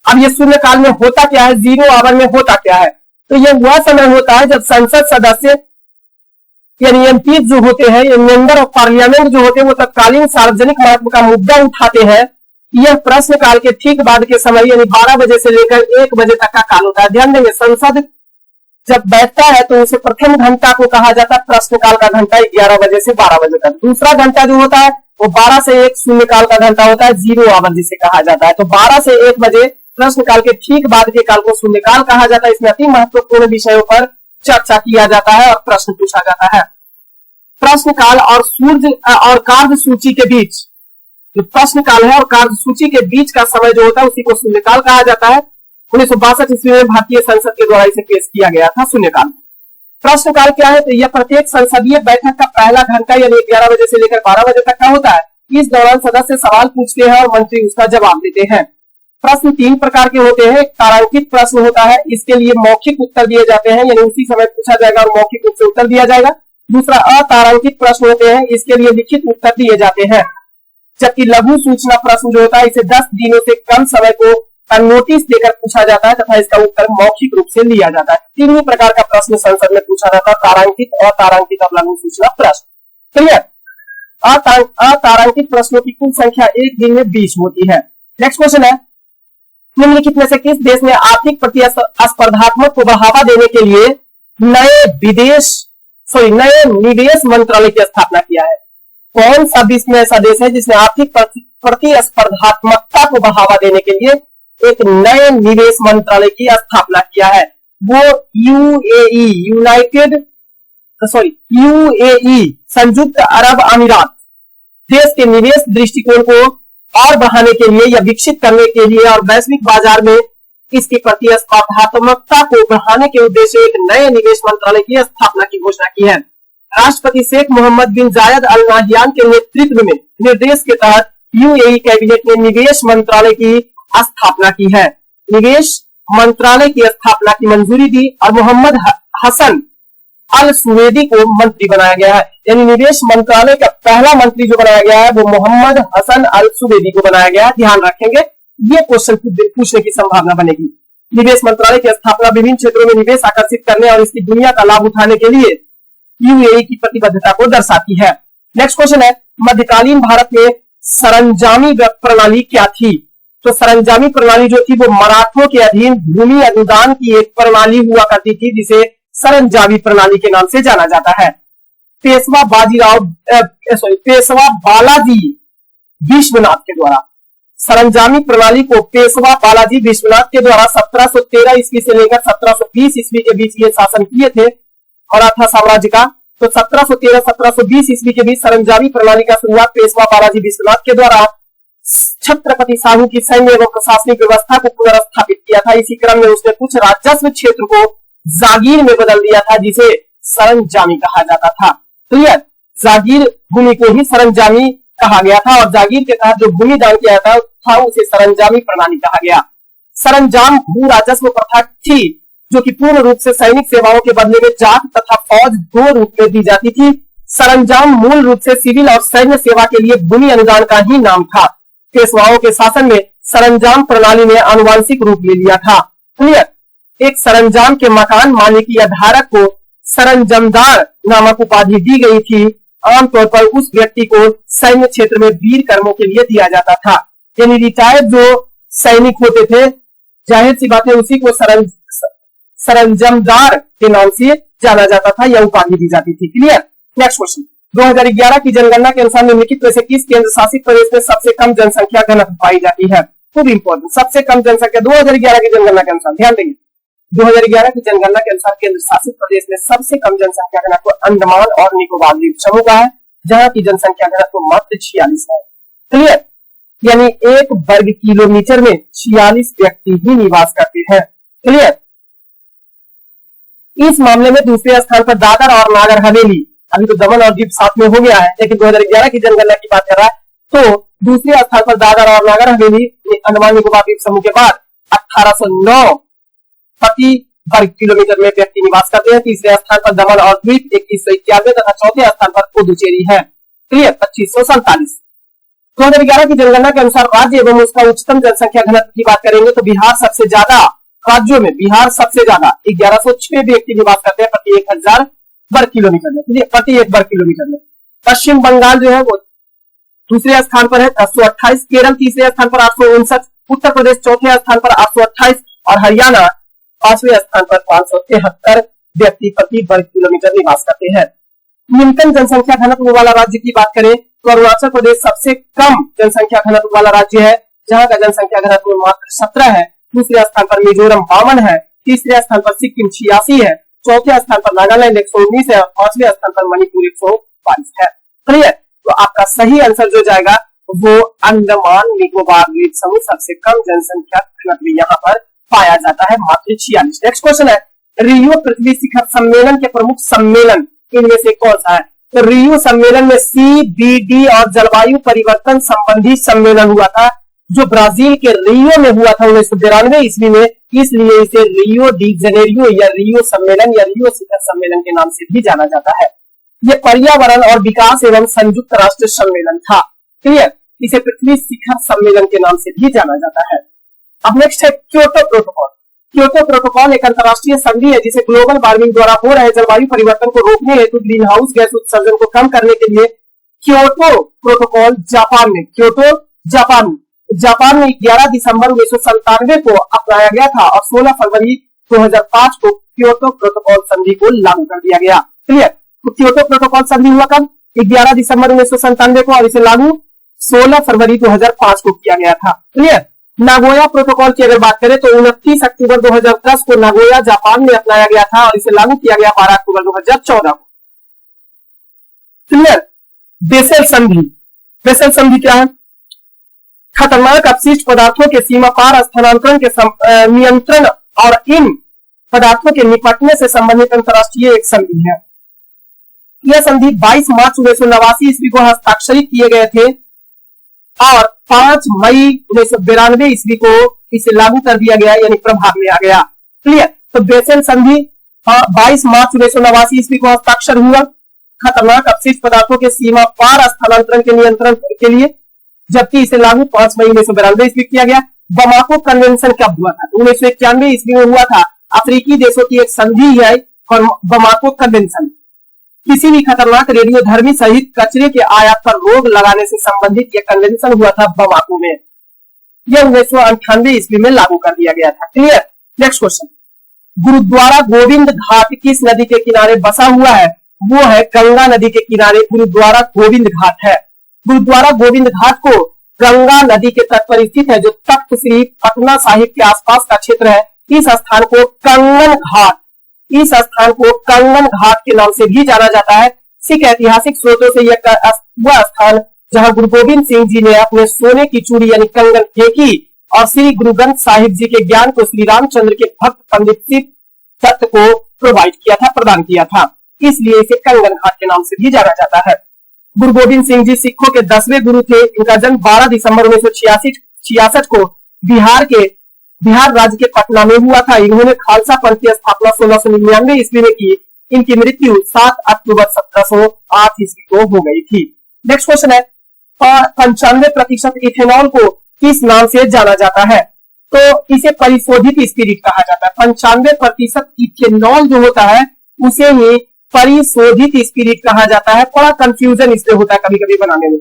अब ये शून्यकाल में होता क्या है, जीरो आवर में होता क्या है? तो यह वह समय होता है जब संसद सदस्य यानी एमपी जो होते हैं, मेंबर ऑफ पार्लियामेंट जो होते हैं, वो तत्कालीन सार्वजनिक महत्व का मुद्दा उठाते हैं। यह प्रश्नकाल के ठीक बाद के समय यानी 12 बजे से लेकर 1 बजे तक का काल होता है। ध्यान देंगे, संसद जब बैठता है तो उसे प्रथम घंटा को कहा जाता है प्रश्नकाल का घंटा 11 बजे से 12 बजे तक। दूसरा घंटा जो होता है वो 12 से 1 शून्यकाल का घंटा होता है, जीरो आवर जिसे कहा जाता है। तो 12 से 1 बजे प्रश्नकाल के ठीक बाद के काल को शून्यकाल कहा जाता है। इसमें अति महत्वपूर्ण विषयों पर चर्चा किया जाता है और प्रश्न पूछा जाता है। प्रश्नकाल और सूर्य और कार्य सूची के बीच, जो प्रश्नकाल है और कार्य सूची के बीच का समय जो होता है उसी को शून्यकाल कहा जाता है। 1962 ईस्वी में भारतीय संसद के द्वारा इसे पेश किया गया था शून्यकाल। प्रश्नकाल क्या है? तो यह प्रत्येक संसदीय बैठक का पहला घंटा यानी 11 बजे से लेकर 12 बजे तक का होता है। इस दौरान सदस्य सवाल पूछते हैं और मंत्री उसका जवाब देते हैं। प्रश्न 3 प्रकार के होते हैं। एक तारांकित प्रश्न होता है, इसके लिए मौखिक उत्तर दिए जाते हैं, यानी उसी समय पूछा जाएगा और मौखिक रूप से उत्तर दिया जाएगा। दूसरा अतारांकित प्रश्न होते हैं, इसके लिए लिखित उत्तर दिए जाते हैं। जबकि लघु सूचना प्रश्न जो होता है इसे 10 दिनों से कम समय को नोटिस देकर पूछा जाता है तथा इसका उत्तर मौखिक रूप से लिया जाता है। 3 ही प्रकार का प्रश्न संसद में पूछा जाता है, तारांकित, अतारांकित और लघु सूचना प्रश्न। क्लियर? अतारांकित प्रश्नों की कुल संख्या एक दिन में 20 होती है। नेक्स्ट क्वेश्चन है, निम्नलिखित में से किस देश ने आर्थिक प्रतिस्पर्धात्मक को बढ़ावा देने के लिए नए निवेश मंत्रालय की स्थापना किया है? कौन सा विश्व में ऐसा देश है जिसने आर्थिक प्रतिस्पर्धात्मकता को बढ़ावा देने के लिए एक नए निवेश मंत्रालय की स्थापना किया है? वो यूएई संयुक्त अरब अमीरात देश के निवेश दृष्टिकोण को और बढ़ाने के लिए या विकसित करने के लिए और वैश्विक बाजार में इसकी प्रतिस्पर्धात्मकता को बढ़ाने के उद्देश्य एक नए निवेश मंत्रालय की स्थापना की घोषणा की है। राष्ट्रपति शेख मोहम्मद बिन जायद अल नाह्यान के नेतृत्व में निर्देश के तहत यूएई कैबिनेट ने निवेश मंत्रालय की स्थापना की है। निवेश मंत्रालय की स्थापना की मंजूरी दी और मोहम्मद हसन अल सुवेदी को मंत्री बनाया गया है। यानी निवेश मंत्रालय का पहला मंत्री जो बनाया गया है वो मोहम्मद हसन अल सुवेदी को बनाया गया है। ध्यान रखेंगे, ये क्वेश्चन पूछने की संभावना बनेगी। निवेश मंत्रालय की स्थापना विभिन्न क्षेत्रों में निवेश आकर्षित करने और इसकी दुनिया का लाभ उठाने के लिए यूएई की प्रतिबद्धता को दर्शाती है। नेक्स्ट क्वेश्चन है, मध्यकालीन भारत में सरंजामी प्रणाली क्या थी? तो सरंजामी प्रणाली जो थी वो मराठों के अधीन भूमि अनुदान की एक प्रणाली हुआ करती थी जिसे सरंजामी प्रणाली के नाम से जाना जाता है। पेशवा बालाजी विश्वनाथ के द्वारा सरंजामी प्रणाली को पेशवा बालाजी विश्वनाथ के द्वारा 1713 ईस्वी से लेकर 1720 ईस्वी के बीच ये शासन किए थे मराठा साम्राज्य का। तो 1713-1720 ईस्वी के बीच सरंजामी प्रणाली का शुरुआत पेशवा बालाजी विश्वनाथ के द्वारा छत्रपति साहू की सैन्य एवं प्रशासनिक व्यवस्था को पुनर्स्थापित किया था। इसी क्रम में उसने कुछ राजस्व क्षेत्र को जागीर में बदल दिया था जिसे सरंजामी कहा जाता था। क्लियर? जागीर भूमि को ही सरंजामी कहा गया था और जागीर के तहत जो भूमि दान किया था उसे सरंजामी प्रणाली कहा गया। सरंजाम भू राजस्व प्रथा थी जो कि पूर्ण रूप से सैनिक सेवाओं के बदले में जाट तथा फौज 2 रूप में दी जाती थी। सरंजाम मूल रूप से सिविल और सैन्य सेवा के लिए भूमि अनुदान का ही नाम था। पेशवाओं के शासन में सरंजाम प्रणाली ने आनुवांशिक रूप ले लिया था। क्लियर? एक सरंजाम के मकान मालिक या धारक को सरंजमदार नामक उपाधि दी गई थी आमतौर पर उस व्यक्ति को सैन्य क्षेत्र में वीर कर्मों के लिए दिया जाता था। यानी रिटायर्ड जो सैनिक होते थे, जाहिर सी बात है उसी को सरंजमदार के नाम से जाना जाता था या उपाधि दी जाती थी। क्लियर। नेक्स्ट क्वेश्चन, 2011 की जनगणना के अनुसार निम्नलिखित में से किस केंद्र शासित प्रदेश में सबसे कम जनसंख्या घनत्व पाई जाती है? खूब इंपॉर्टेंट, सबसे कम जनसंख्या 2011 की जनगणना के अनुसार, ध्यान देंगे 2011 की जनगणना के अनुसार केंद्र शासित प्रदेश में सबसे कम जनसंख्या घनत्व अंडमान और निकोबार द्वीप समूह का है, जहां की जनसंख्या घनत्व मात्र 46 है। क्लियर। यानी 1 वर्ग किलोमीटर में 46 व्यक्ति ही निवास करते हैं। क्लियर। इस मामले में दूसरे स्थान पर दादर और नागर हवेली, अभी तो दमन और दीव साथ में हो गया है, लेकिन 2011 की जनगणना की बात कर रहा है तो दूसरे स्थान पर दादर और नागर हवेली अंडमान निकोबार द्वीप समूह के बाद 1809 प्रति वर्ग किलोमीटर में व्यक्ति निवास करते हैं। तीसरे स्थान पर दमन और द्वीप 2191 तथा चौथे स्थान पर पुदुचेरी है। क्लियर। 2547। 2011 की जनगणना के अनुसार राज्य एवं उसका उच्चतम जनसंख्या घनत्व की बात करेंगे तो बिहार सबसे ज्यादा, राज्यों में बिहार सबसे ज्यादा 1106 व्यक्ति निवास करते हैं प्रति 1000 वर्ग किलोमीटर में, प्रति 1 वर्ग किलोमीटर में। पश्चिम बंगाल जो है वो दूसरे स्थान पर है 1028, केरल तीसरे स्थान पर 859, उत्तर प्रदेश चौथे स्थान पर 828 और हरियाणा 5वें स्थान पर 573 व्यक्ति प्रति वर्ग किलोमीटर निवास करते हैं। न्यूनतम जनसंख्या घनत्व वाला राज्य की बात करें तो अरुणाचल प्रदेश सबसे कम जनसंख्या घनत्व वाला राज्य है, जहां का जनसंख्या घनत्व मात्र 17 है। दूसरे स्थान पर मिजोरम 52 है, तीसरे स्थान पर सिक्किम 86 है, चौथे स्थान पर नागालैंड 119 है और 5वें स्थान पर मणिपुर 122 है। क्लियर। तो आपका सही आंसर जो जाएगा वो अंडमान निकोबार द्वीप समूह, सबसे कम जनसंख्या घनत्व यहाँ पर पाया जाता है, मात्र 46। नेक्स्ट क्वेश्चन है, रियो पृथ्वी शिखर सम्मेलन के प्रमुख सम्मेलन इनमें से कौन सा है? तो रियो सम्मेलन में CBD और जलवायु परिवर्तन संबंधी सम्मेलन हुआ था, जो ब्राजील के रियो में हुआ था 1992 ईस्वी में, इसलिए इसे रियो डी जेनेरियो या रियो सम्मेलन या रियो शिखर सम्मेलन के नाम से भी जाना जाता है। यह पर्यावरण और विकास एवं संयुक्त राष्ट्र सम्मेलन था। क्लियर। इसे पृथ्वी शिखर सम्मेलन के नाम से भी जाना जाता है। अब नेक्स्ट है क्योटो प्रोटोकॉल। क्योटो प्रोटोकॉल एक अंतरराष्ट्रीय संधि है जिसे ग्लोबल वार्मिंग द्वारा हो रहे जलवायु परिवर्तन को रोकने हेतु ग्रीन हाउस गैस उत्सर्जन को कम करने के लिए क्योटो प्रोटोकॉल जापान में 11 दिसंबर 1997 को अपनाया गया था और 16 फरवरी 2005 को क्योटो प्रोटोकॉल संधि को लागू कर दिया गया। क्लियर। तो क्योटो प्रोटोकॉल संधि हुआ कब? 11 दिसंबर 1997 को और इसे लागू 16 फरवरी 2005 को किया गया था। क्लियर। नागोया प्रोटोकॉल की अगर बात करें तो 29 अक्टूबर 2010 को नागोया जापान में अपनाया गया था और इसे लागू किया गया 12 अक्टूबर 2014 को। क्लियर। बेसेल संधि। बेसेल संधि क्या है? खतरनाक अपशिष्ट पदार्थों के सीमा पार स्थानांतरण के नियंत्रण और इन पदार्थों के निपटने से संबंधित अंतरराष्ट्रीय एक संधि है। यह संधि 22 मार्च 1989 ईस्वी को हस्ताक्षरित किए गए थे और 5 मई 1992 ईस्वी को इसे लागू कर दिया गया, यानी प्रभाव में आ गया। क्लियर। तो बेसेल संधि 22 मार्च 1989 ईस्वी को हस्ताक्षर हुआ खतरनाक अपशिष्ट पदार्थों के सीमा पार स्थानांतरण के नियंत्रण के लिए, जबकि इसे लागू 5 मई 1992 ईस्वी किया गया। बमाको कन्वेंशन कब हुआ था? 1991 ईस्वी में हुआ था। अफ्रीकी देशों की एक संधि है बमाको कन्वेंशन। किसी भी खतरनाक रेडियोधर्मी सहित कचरे के आयात पर रोक लगाने से संबंधित यह कन्वेंशन हुआ था बमाको में। यह 1998 ईस्वी में लागू कर दिया गया था। Clear. Next question, Gurudwara Govind Ghat किस नदी के किनारे बसा हुआ है? वो है गंगा नदी के किनारे गुरुद्वारा गोविंद घाट है। गुरुद्वारा गोविंद घाट को गंगा नदी के तट पर स्थित है, जो तख्त श्री पटना साहिब के आसपास का क्षेत्र है। इस स्थान को कंगन घाट के नाम से भी जाना जाता है। सिख ऐतिहासिक स्रोतों से यह वह स्थान जहां गुरु गोविंद सिंह जी ने अपने सोने की चूड़ी यानी कंगन फेंकी और श्री गुरु ग्रंथ साहिब जी के ज्ञान को श्री रामचंद्र के भक्त पंडित सिख दत्त को प्रदान किया था, इसलिए इसे कंगन घाट के नाम से भी जाना जाता है। गुरु गोविंद सिंह जी सिखों के 10वें गुरु थे। इनका जन्म 12 दिसंबर 1966 को बिहार राज्य के पटना में हुआ था। इन्होंने खालसा पंथ की स्थापना 1699 ईस्वी में की। इनकी मृत्यु 7 अक्टूबर 1708 ईस्वी को हो गई थी। नेक्स्ट क्वेश्चन है, 95% इथेनॉल को किस नाम से जाना जाता है? तो इसे परिशोधित स्पिरिट कहा जाता है। 95% इथेनॉल जो होता है उसे ही परिशोधित स्पिरिट कहा जाता है। थोड़ा कंफ्यूजन इससे होता है कभी कभी बनाने में,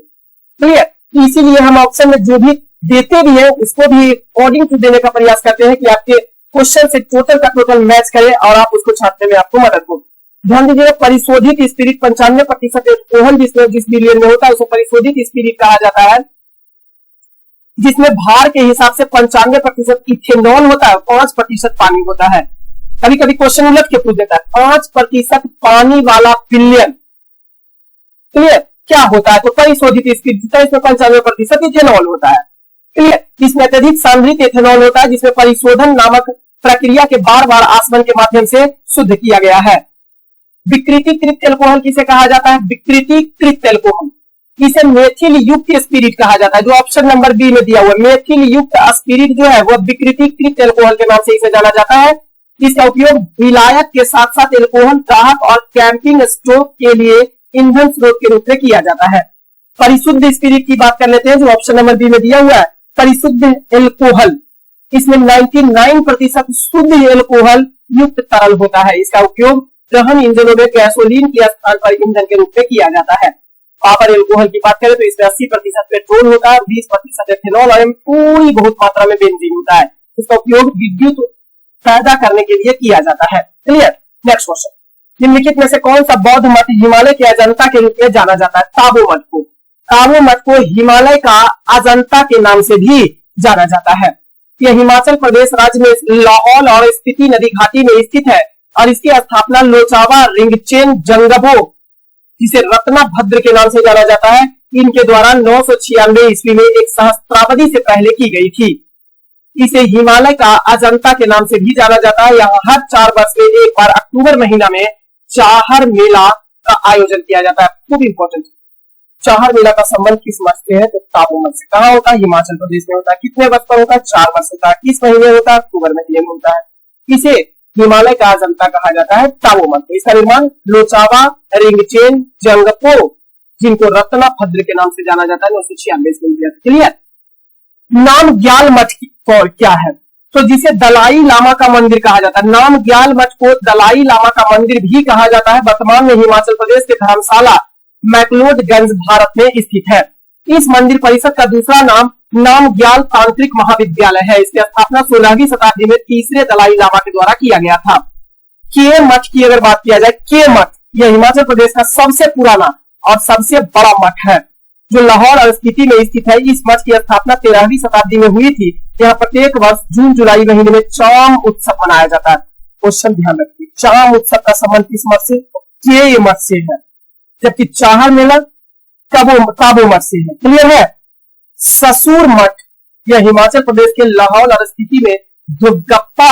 क्लियर। इसीलिए हम ऑप्शन में जो भी देते भी है उसको भी अकॉर्डिंग टू देने का प्रयास करते हैं कि आपके क्वेश्चन से टोटल का टोटल मैच करे और आप उसको छापने में आपको मदद हो। ध्यान दीजिएगा, परिशोधित स्पिरिट 95% एल्कोहल जिस मिलियन में होता है उसको परिशोधित स्पिरिट कहा जाता है, जिसमें भार के हिसाब से 95% इथेनॉल होता है, 5% पानी होता है। कभी कभी क्वेश्चन उलट के पूछ देता है, 5% पानी वाला बिलियन, क्लियर, क्या होता है? तो परिशोधित स्पिरिट होता है, इसमें 95% इथेनॉल होता है, क्लियर। इसमें अत्यधिक सांद्रित इथेनॉल होता है, जिसमें परिशोधन नामक प्रक्रिया के बार बार आसवन के माध्यम से शुद्ध किया गया है। विकृतीकृत एल्कोहल किसे कहा जाता है? विकृतीकृत एल्कोहल, इसे मेथिल युक्त स्पिरिट कहा जाता है, जो ऑप्शन नंबर बी में दिया हुआ है। मेथिल युक्त स्पिरिट जो है वह विकृतीकृत एल्कोहल के नाम से इसे जाना जाता है। इसका उपयोग विलायक के साथ साथ एल्कोहल ग्राहक और कैंपिंग स्टोव के लिए ईंधन स्रोत के रूप में किया जाता है। परिशुद्ध स्पिरिट की बात कर लेते हैं, जो ऑप्शन नंबर बी में दिया हुआ है। परिशुद्ध एल्कोहल, इसमें 99% शुद्ध एल्कोहल युक्त तरल होता है। इसका उपयोग दहन इंजनों में गैसोलीन के स्थान पर ईंधन के रूप में किया जाता है। पावर एल्कोहल की बात करें तो इसमें 80% पेट्रोल होता है, 20% एथेनॉल और पूरी बहुत मात्रा में बेंजीन होता है। इसका उपयोग विद्युत पैदा करने के लिए किया जाता है, क्लियर। नेक्स्ट क्वेश्चन, निम्नलिखित में से कौन सा बौद्ध मठ हिमालय के अजंता के रूप में जाना जाता है? ताबो मठ को। ताबो मठ को हिमालय का अजंता के नाम से भी जाना जाता है। यह हिमाचल प्रदेश राज्य में लाहौल और स्पीति नदी घाटी में स्थित है और इसकी स्थापना लोचावा रिंगचेन जंगबो, जिसे रत्नभद्र के नाम से जाना जाता है, इनके द्वारा 996 ईस्वी में एक सहस्त्राब्दी से पहले की गई थी। इसे हिमालय का अजंता के नाम से भी जाना जाता है। यहाँ हर 4 वर्ष में एक बार अक्टूबर महीना में चाहर मेला का आयोजन किया जाता है। खूब इंपॉर्टेंट, चाहर मेला का संबंध किस मठ से है? तो ताबो मठ से। कहाँ होता है? हिमाचल प्रदेश में होता है। कितने वर्ष पर होता है? 4 वर्ष होता है। किस महीने होता है? अक्टूबर महीने में होता है। इसे हिमालय का अजंता कहा जाता है, ताबो मठ। इसका निर्माण लोचावा रिंगचेन जंगपो, जिनको रत्नभद्र के नाम से जाना जाता है, 996 में किया। क्लियर। नाम ग्याल मठ क्या है? तो जिसे दलाई लामा का मंदिर कहा जाता है। नाम ग्याल मठ को दलाई लामा का मंदिर भी कहा जाता है। वर्तमान में हिमाचल प्रदेश के धर्मशाला मैक्लोडगंज भारत में स्थित है। इस मंदिर परिसर का दूसरा नाम नाम ग्याल तांत्रिक महाविद्यालय है। इसकी स्थापना 16वीं शताब्दी में तीसरे दलाई लामा के द्वारा किया गया था। के मठ की अगर बात किया जाए, के मठ यह हिमाचल प्रदेश का सबसे पुराना और सबसे बड़ा मठ है, जो लाहौर और स्पीति में स्थित है। इस मठ की स्थापना 13वीं शताब्दी में हुई थी। यहाँ प्रत्येक वर्ष जून जुलाई महीने में चाम उत्सव मनाया जाता है। क्वेश्चन ध्यान रखिए, चाम उत्सव का संबंध किस मठ से? के मठ से है, जबकि चाहर मेला ताबो मठ से है। क्लियर है। ससुर मठ यह हिमाचल प्रदेश के लाहौल और स्पीति में दुर्गप्पा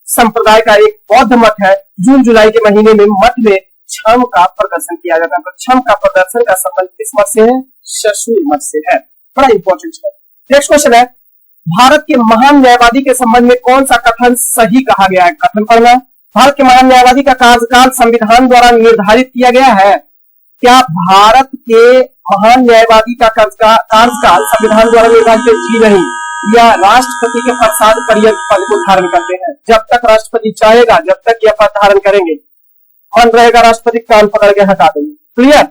संप्रदाय का एक बौद्ध मठ है। जून जुलाई के महीने में मठ में छम का प्रदर्शन किया जाता है। तो छम का प्रदर्शन का संबंध किस मठ से है? ससुर मठ से है। बड़ा इंपॉर्टेंट है। नेक्स्ट क्वेश्चन है, भारत के महान न्यायवादी के संबंध में कौन सा कथन सही कहा गया है? कथन पढ़ना। भारत के महान न्यायवादी का कार्यकाल संविधान द्वारा निर्धारित किया गया है। क्या भारत के महान न्यायवादी का कार्यकाल संविधान द्वारा निर्धारित? जी नहीं, या राष्ट्रपति के प्रसाद पर्यंत पद को धारण करते हैं। जब तक राष्ट्रपति चाहेगा, जब तक यह पद धारण करेंगे, मन रहेगा राष्ट्रपति कान पकड़ के हटा देंगे। क्लियर।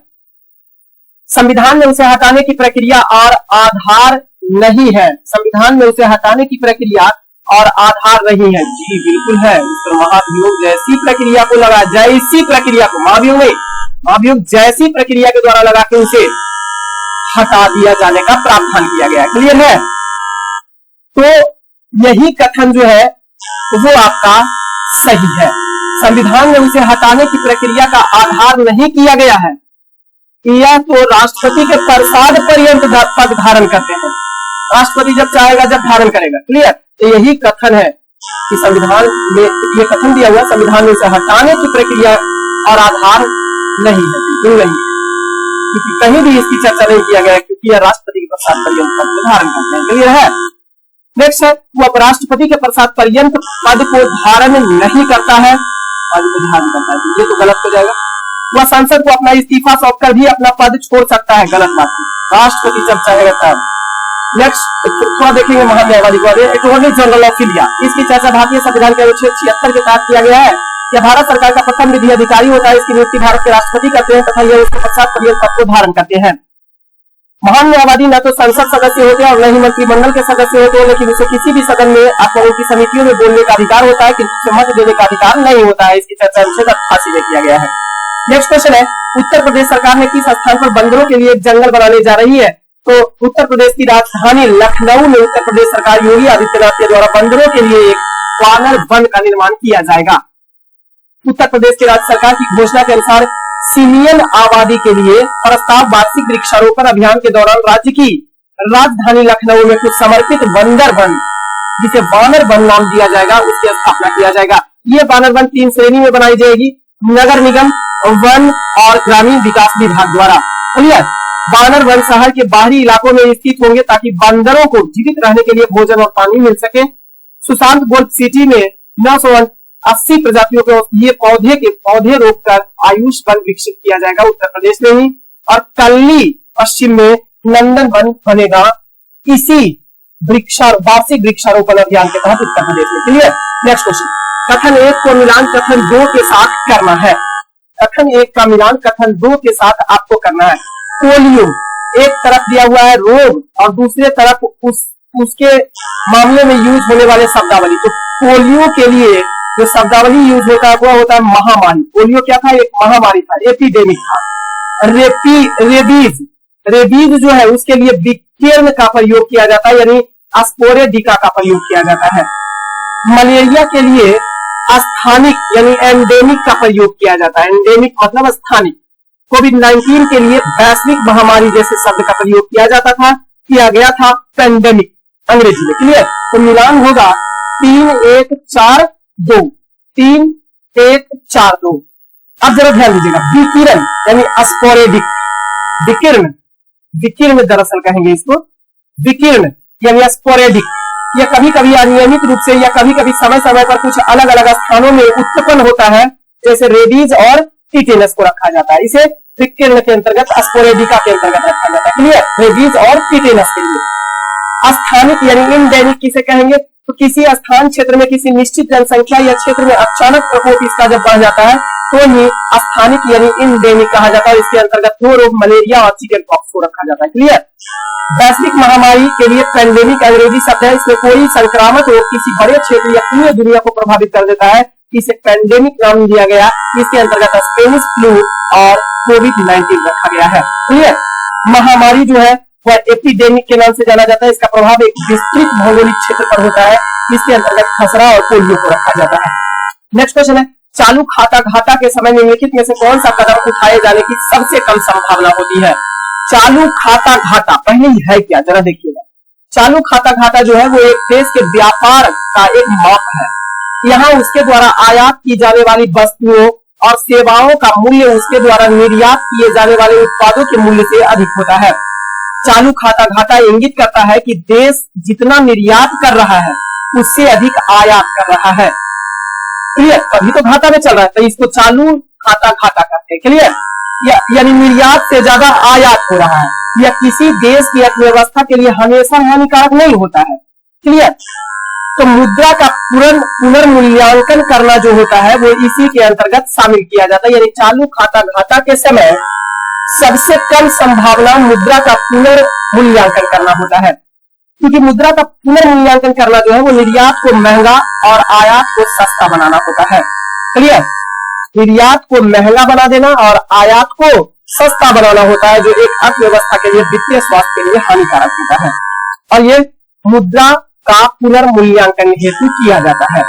संविधान में उसे हटाने की प्रक्रिया और आधार नहीं है। संविधान में उसे हटाने की प्रक्रिया और आधार नहीं है। जी बिल्कुल है। महाभियोग जैसी प्रक्रिया को लगा, जैसी प्रक्रिया को, महाभियोग नहीं, महाभियोग जैसी प्रक्रिया के द्वारा लगा के उसे हटा दिया जाने का प्रावधान किया गया है। क्लियर है। तो यही कथन जो है वो आपका सही है। संविधान में उसे हटाने की प्रक्रिया का आधार नहीं किया गया है, या तो राष्ट्रपति के प्रसाद पर्यंत पद धारण करते हैं। राष्ट्रपति जब चाहेगा जब धारण करेगा। क्लियर। तो यही कथन है कि संविधान में ये कथन दिया हुआ, संविधान में उसे हटाने की प्रक्रिया और आधार नहीं है, बिल्कुल नहीं, क्योंकि कहीं भी इसकी चर्चा नहीं किया गया, क्योंकि यह राष्ट्रपति के प्रसाद पर्यंत पद धारण करते हैं। क्लियर है। नेक्स्ट है, वो राष्ट्रपति के प्रसाद पर्यंत पद को धारण नहीं करता है, पद को धारण करता है, ये तो गलत हो जाएगा। वह संसद को अपना इस्तीफा सौंपकर भी अपना पद छोड़ सकता है, गलत बात है। राष्ट्रपति जब चाहेगा तब। नेक्स्ट थोड़ा देखेंगे महान न्यायवादी को। अटॉर्नी जनरल ऑफ इंडिया, इसकी चर्चा भारतीय संविधान के अनुच्छेद 76 के तहत किया गया है। यह भारत सरकार का प्रथम विधि अधिकारी होता है। इसकी नियुक्ति भारत के राष्ट्रपति करते हैं तथा यह उसके पश्चात पर्यंत पद को धारण करते हैं। महान न्यायवादी न तो संसद सदस्य होते हैं और न ही मंत्रिमंडल के सदस्य होते हैं, लेकिन उसे किसी भी सदन में अथवा उनकी समितियों में बोलने का अधिकार होता है, किंतु उसे मत देने का अधिकार नहीं होता है। इसकी चर्चा अनुच्छेद 88 में किया गया है। नेक्स्ट क्वेश्चन है, उत्तर प्रदेश सरकार ने किस स्थान पर बंदरों के लिए एक जंगल बनाने जा रही है? तो उत्तर प्रदेश की राजधानी लखनऊ में उत्तर प्रदेश सरकार योगी आदित्यनाथ के द्वारा बंदरों के लिए एक वानर वन का निर्माण किया जाएगा। उत्तर प्रदेश की राज्य सरकार की घोषणा के अनुसार सीनियर आबादी के लिए प्रस्ताव वार्षिक वृक्षारोपण अभियान के दौरान राज्य की राजधानी लखनऊ में कुछ समर्पित बंदर वन, जिसे वानर वन नाम दिया जाएगा, उसकी स्थापना किया जाएगा। ये वानर वन 3 श्रेणी में बनाई जाएगी, नगर निगम, वन और ग्रामीण विकास विभाग द्वारा। क्लियर? वानर वन शहर के बाहरी इलाकों में स्थित होंगे ताकि बंदरों को जीवित रहने के लिए भोजन और पानी मिल सके। सुशांत गोल्ड सिटी में 980 प्रजातियों के ये पौधे रोककर आयुष वन विकसित किया जाएगा उत्तर प्रदेश में ही। और कल्ली पश्चिम में नंदन वन बनेगा इसी वार्षिक वृक्षारोपण अभियान के तहत उत्तर प्रदेश में। क्लियर? नेक्स्ट क्वेश्चन, कथन 1 को मिलान कथन 2 के साथ करना है। कथन 1 का मिलान कथन 2 के साथ आपको करना है। पोलियो एक तरफ दिया हुआ है रोग और दूसरे तरफ उसके मामले में यूज होने वाले शब्दावली। तो पोलियो के लिए जो शब्दावली यूज होता है वो होता है महामारी। पोलियो क्या था? एक महामारी था, एपिडेमिक था। रेबीज जो है उसके लिए विकिरण का प्रयोग किया जाता है, यानी स्पोरेडिका का प्रयोग किया जाता है। मलेरिया के लिए स्थानिक यानी एंडेमिक का प्रयोग किया जाता है। एंडेमिक मतलब स्थानिक। कोविड-19 के लिए वैश्विक महामारी जैसे शब्द का प्रयोग किया गया था पेंडेमिक अंग्रेजी में। क्लियर? तो मिलान होगा 3-1-4-2 3-1-4-2। अब जरा ध्यान दीजिएगा, विकिरण यानी स्पोरेडिक, विकिरण दरअसल कहेंगे इसको, विकिरण यानी स्पोरेडिक। यह कभी कभी अनियमित रूप से या कभी कभी समय समय पर कुछ अलग अलग स्थानों में उत्पन्न होता है, जैसे रेबीज और टीटेनस को रखा जाता है। इसे विकिरण के अंतर्गत स्पोरेडिका के अंतर्गत रखा जाता है। क्लियर? रेबीज और टीटेनस के लिए। स्थानिक यानी इंडेमिक किसे कहेंगे? तो किसी स्थान क्षेत्र में किसी निश्चित जनसंख्या या क्षेत्र में अचानक प्रकोप इसका जब बढ़ जाता है तो ही स्थानिक यानी इंडेमिक कहा जाता है। इसके अंतर्गत 2 रोग मलेरिया और चिकन पॉक्स को रखा जाता है। क्लियर? वैश्विक महामारी के लिए पेंडेमिक अंग्रेजी शब्द है। इसमें कोई संक्रामक रोग किसी बड़े क्षेत्र या पूरी दुनिया को प्रभावित कर देता है, इसे पेंडेमिक नाम दिया गया। इसके अंतर्गत स्पेनिश फ्लू और कोविड-19 रखा गया है। क्लियर? महामारी जो है वह एपिडेमिक के नाम से जाना जाता है। इसका प्रभाव एक विस्तृत भौगोलिक क्षेत्र पर होता है। इसके अंतर्गत खसरा और पोलियो को रखा जाता है। नेक्स्ट क्वेश्चन है, चालू खाता घाटा के समय निम्नलिखित में से कौन सा कदम उठाए जाने की सबसे कम संभावना होती है? चालू खाता घाटा पहले ही है क्या, जरा देखिएगा। चालू खाता घाटा जो है वो एक देश के व्यापार का एक माप है। यहाँ उसके द्वारा आयात की जाने वाली वस्तुओं और सेवाओं का मूल्य उसके द्वारा निर्यात किए जाने वाले उत्पादों के मूल्य से अधिक होता है। चालू खाता घाटा इंगित करता है कि देश जितना निर्यात कर रहा है उससे अधिक आयात कर रहा है। क्लियर? तभी तो घाटा में चल रहा है, तो इसको चालू खाता घाटा कहते हैं। क्लियर? यानी निर्यात से ज्यादा आयात हो रहा है। यह किसी देश की अर्थव्यवस्था के लिए हमेशा हानिकारक नहीं होता है। क्लियर? तो मुद्रा का पुनर्मूल्यांकन करना जो होता है वो इसी के अंतर्गत शामिल किया जाता है। यानी चालू खाता घाटा के समय सबसे कम संभावना मुद्रा का पुनर्मूल्यांकन करना होता है, क्योंकि मुद्रा का पुनर्मूल्यांकन करना जो है वो निर्यात को महंगा और आयात को सस्ता बनाना होता है। क्लियर? निर्यात को महंगा बना देना और आयात को सस्ता बनाना होता है, जो एक अर्थव्यवस्था के लिए, वित्तीय स्वास्थ्य के लिए हानिकारक होता है। और ये मुद्रा का पुनर्मूल्यांकन हेतु किया जाता है।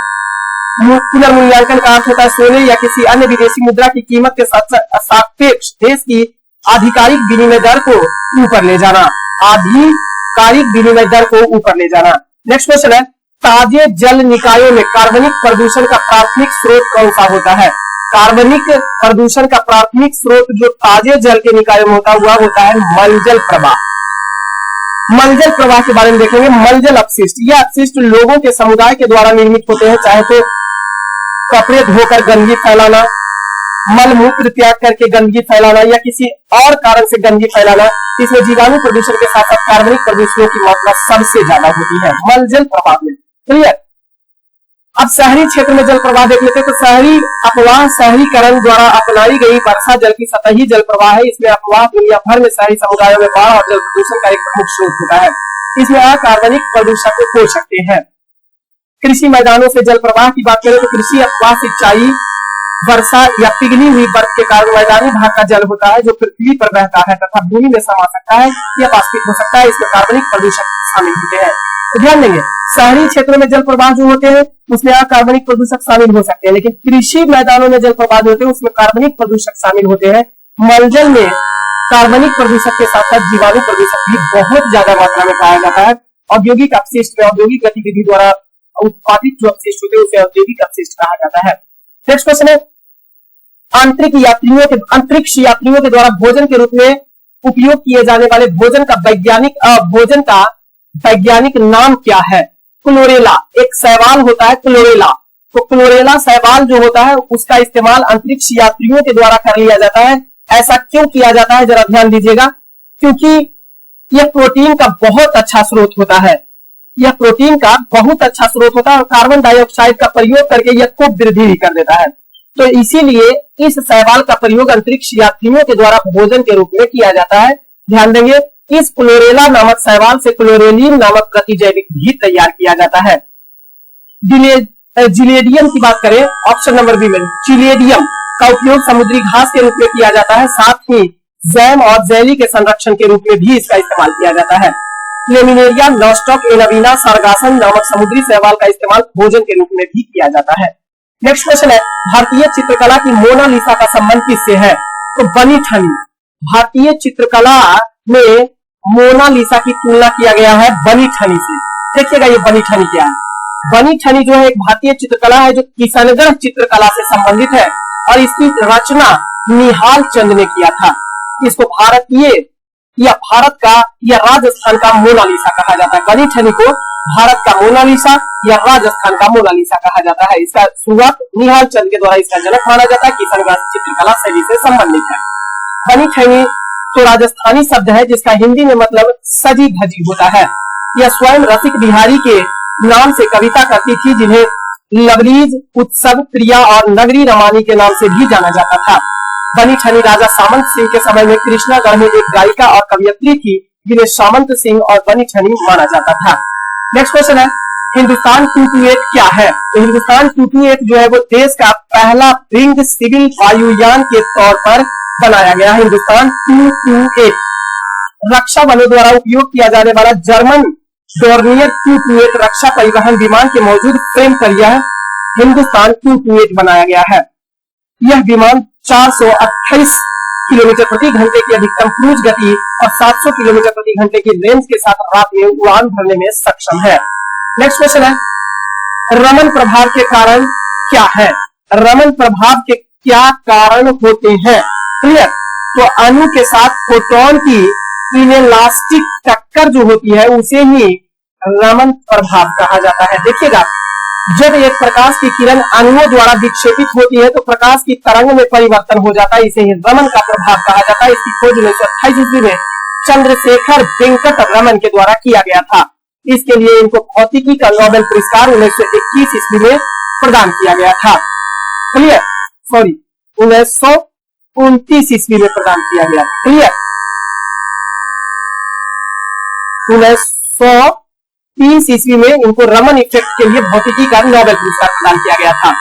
पुनर्मूल्यांकन का अर्थ होता है सोने या किसी अन्य विदेशी मुद्रा की कीमत के सापेक्ष देश की आधिकारिक विनिमय दर को ऊपर ले जाना। आधिकारिक विनिमय दर को ऊपर ले जाना। नेक्स्ट क्वेश्चन है, ताजे जल निकायों में कार्बनिक प्रदूषण का प्राथमिक स्रोत कौन सा होता है? कार्बनिक प्रदूषण का प्राथमिक स्रोत जो ताजे जल के निकायों में होता है मलजल प्रवाह। मलजल प्रवाह के बारे में देखेंगे। मलजल अपशिष्ट, यह अपशिष्ट लोगों के समुदाय के द्वारा निर्मित होते हैं, चाहे तो कपड़े धोकर गंदगी फैलाना, मल मूत्र त्याग करके गंदगी फैलाना या किसी और कारण से गंदगी फैलाना। इसमें जीवाणु प्रदूषण के साथ साथ कार्बनिक प्रदूषणों की मात्रा सबसे ज्यादा होती है मलजल प्रवाह में। क्लियर? अब शहरी क्षेत्र में जल प्रवाह देख लेते हैं। तो शहरी अपवाह शहरीकरण द्वारा अपनाई गई वर्षा जल की सतही जल प्रवाह है। इसमें अपवाह दुनिया भर में शहरी समुदायों में बाढ़ और जल प्रदूषण का एक प्रमुख स्रोत होता है। इसमें अकार्बनिक प्रदूषक हो सकते हैं। कृषि मैदानों से जल प्रवाह की बात करें तो कृषि अपवाह सिंचाई वर्षा या पिघली हुई बर्फ के कारण मैदानी भाग का जल होता है जो पृथ्वी पर बहता है तथा भूमि में समा सकता है या वाष्पित हो सकता है। इसमें कार्बनिक प्रदूषक शामिल होते हैं। तो ध्यान देंगे, शहरी क्षेत्रों में जल प्रवाह जो होते हैं उसमें अकार्बनिक प्रदूषक शामिल हो सकते हैं, लेकिन कृषि मैदानों में जल प्रवाह जो होते हैं उसमें कार्बनिक प्रदूषक शामिल होते हैं। मलजल में कार्बनिक प्रदूषक के साथ साथ जीवाणु प्रदूषक भी बहुत ज्यादा मात्रा में पाया जाता है। औद्योगिक अपशिष्ट में औद्योगिक गतिविधि द्वारा उत्पादित जो अपशिष्ट होते हैं उसे औद्योगिक अपशिष्ट कहा जाता है। नेक्स्ट क्वेश्चन है, अंतरिक्ष यात्रियों के द्वारा भोजन के रूप में उपयोग किए जाने वाले भोजन का वैज्ञानिक नाम क्या है? क्लोरेला एक शैवाल होता है, क्लोरेला। तो क्लोरेला शैवाल जो होता है उसका इस्तेमाल अंतरिक्ष यात्रियों के द्वारा कर लिया जाता है। ऐसा क्यों किया जाता है जरा ध्यान दीजिएगा, क्योंकि यह प्रोटीन का बहुत अच्छा स्रोत होता है। यह प्रोटीन का बहुत अच्छा स्रोत होता है और कार्बन डाइऑक्साइड का प्रयोग करके यह खूब वृद्धि भी कर देता है। तो इसीलिए इस शैवाल का प्रयोग अंतरिक्ष यात्रियों के द्वारा भोजन के रूप में किया जाता है। ध्यान देंगे, इस क्लोरेला नामक शैवाल से क्लोरेलिन नामक प्रतिजैविक भी तैयार किया जाता है। जिलेडियम की बात करें, ऑप्शन नंबर बी में जिलेडियम का उपयोग समुद्री घास के रूप में किया जाता है। साथ ही जैम और जेली के संरक्षण के रूप में भी इसका इस्तेमाल किया जाता है। लेमिनेरिया नॉस्टॉक एनाविना सार्गासन नामक समुद्री शैवाल का इस्तेमाल भोजन के रूप में भी किया जाता है। नेक्स्ट क्वेश्चन है, भारतीय चित्रकला की मोनालिसा का संबंध किससे है? तो बनी ठनी। भारतीय चित्रकला में मोनालिसा की तुलना किया गया है बनी ठनी से। देखिएगा ये बनी ठनी क्या है। बनी ठनी जो है एक भारतीय चित्रकला है जो किशनगढ़ चित्रकला से संबंधित है और इसकी रचना निहाल चंद ने किया था। इसको भारत का या राजस्थान का मोनालिसा कहा जाता है। बनी ठनी को भारत का मोनालिसा या राजस्थान का मोनालिसा कहा जाता है। इसका शुरुआत निहाल चंद के द्वारा इसका जनक माना जाता है। किशनगढ़ चित्रकला शैली से संबंधित है। बनी ठनी तो राजस्थानी शब्द है जिसका हिंदी में मतलब सजी धजी होता है। यह स्वयं रसिक बिहारी के नाम से कविता करती थी, जिन्हें लवरीज, उत्सव, प्रिया और नगरी रमानी के नाम से भी जाना जाता था। बनी ठनी राजा सामंत सिंह के समय में कृष्णागढ़ में एक गायिका और कवियत्री थी जिन्हें सामंत सिंह और बनी ठनी माना जाता था। नेक्स्ट क्वेश्चन है, हिंदुस्तान 228 क्या है? तो हिंदुस्तान 228 जो है वो देश का पहला विंग सिविल वायुयान के तौर पर बनाया गया। हिंदुस्तान 228 रक्षा बलों द्वारा उपयोग किया जाने वाला जर्मन डोर्नियर 228 रक्षा परिवहन विमान के मौजूद फ्रेम पर यह हिंदुस्तान 228 बनाया गया है। यह विमान 428 किलोमीटर प्रति घंटे की अधिकतम क्रूज गति और 700 किलोमीटर प्रति घंटे की रेंज के साथ रात में उड़ान भरने में सक्षम है। नेक्स्ट क्वेश्चन है, रमन प्रभाव के कारण क्या है? रमन प्रभाव के क्या कारण होते हैं? क्लियर? तो अणु के साथ फोटोन की इनेलास्टिक टक्कर जो होती है उसे ही रमन प्रभाव कहा जाता है। देखिएगा, जब एक प्रकाश की किरण अणुओं द्वारा विक्षेपित होती है तो प्रकाश की तरंग में परिवर्तन हो जाता है। इसे ही रमन का प्रभाव कहा जाता है। इसकी खोज 1928 ईस्वी में चंद्रशेखर वेंकट रमन के द्वारा किया गया था। इसके लिए इनको भौतिकी का नोबेल पुरस्कार 1921 ईस्वी में प्रदान किया गया था। क्लियर? सॉरी, 1929 ईस्वी में प्रदान किया गया। क्लियर? 1930 ईस्वी में इनको रमन इफेक्ट के लिए भौतिकी का नोबेल पुरस्कार प्रदान किया गया था।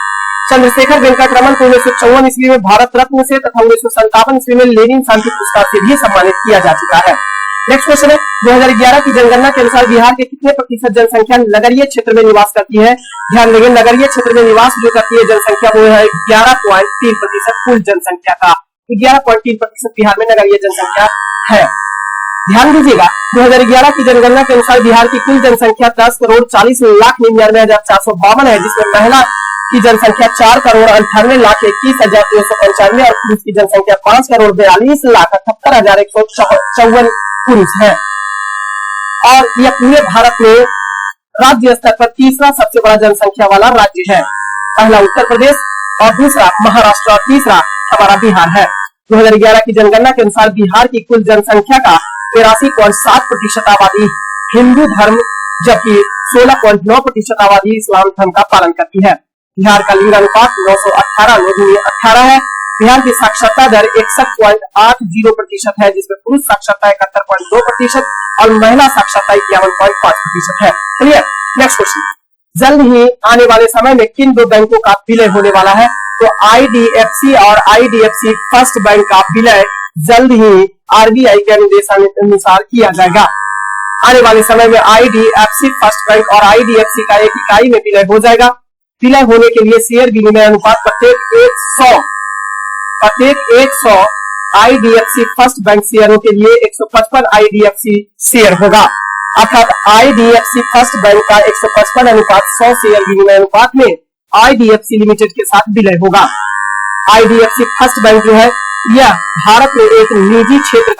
चंद्रशेखर वेंकट रमन को 1954 ईस्वी में भारत रत्न से तथा 1957 ईस्वी में लेनिन शांति पुरस्कार से भी सम्मानित किया जा चुका है। नेक्स्ट क्वेश्चन है, 2011 की जनगणना के अनुसार बिहार के कितने प्रतिशत जनसंख्या नगरीय क्षेत्र में निवास करती है? ध्यान देंगे, नगरीय क्षेत्र में निवास जो करती है जनसंख्या वो है 11.3% कुल जनसंख्या का। 11.3% बिहार में नगरीय जनसंख्या है। ध्यान दीजिएगा, 2011 की जनगणना के अनुसार बिहार की कुल जनसंख्या 10,40,99,452 है, जिसमें महिला की जनसंख्या 4,98,21,295 और पुरुष की जनसंख्या 5,42,78,154 पुरुष है। और यह पूरे भारत में राज्य स्तर पर तीसरा सबसे बड़ा जनसंख्या वाला राज्य है। पहला उत्तर प्रदेश और दूसरा महाराष्ट्र और तीसरा हमारा बिहार है। 2011 की जनगणना के अनुसार बिहार की कुल जनसंख्या का 83.7% आबादी हिंदू धर्म जबकि 16.9% आबादी इस्लाम धर्म का पालन करती है। बिहार का लिंगानुपात 918 है। बिहार की साक्षरता दर 61.80% है, जिसमें पुरुष साक्षरता 71.2% और महिला साक्षरता 51.5% है। चलिए नेक्स्ट क्वेश्चन, जल्द ही आने वाले समय में किन दो बैंकों का विलय होने वाला है? तो IDFC और IDFC फर्स्ट बैंक का विलय जल्द ही RBI के अनुसार किया जाएगा। आने वाले समय में IDFC फर्स्ट बैंक और IDFC का एक इकाई में विलय हो जाएगा। विलय होने के लिए शेयर विनिमय अनुपात प्रत्येक 100 IDFC फर्स्ट बैंक शेयरों के लिए 155 IDFC शेयर होगा। अर्थात IDFC फर्स्ट बैंक का 155 अनुपात 100 शेयर विनिमय अनुपात में IDFC लिमिटेड के साथ विलय होगा। IDFC फर्स्ट बैंक जो है यह भारत में एक निजी क्षेत्र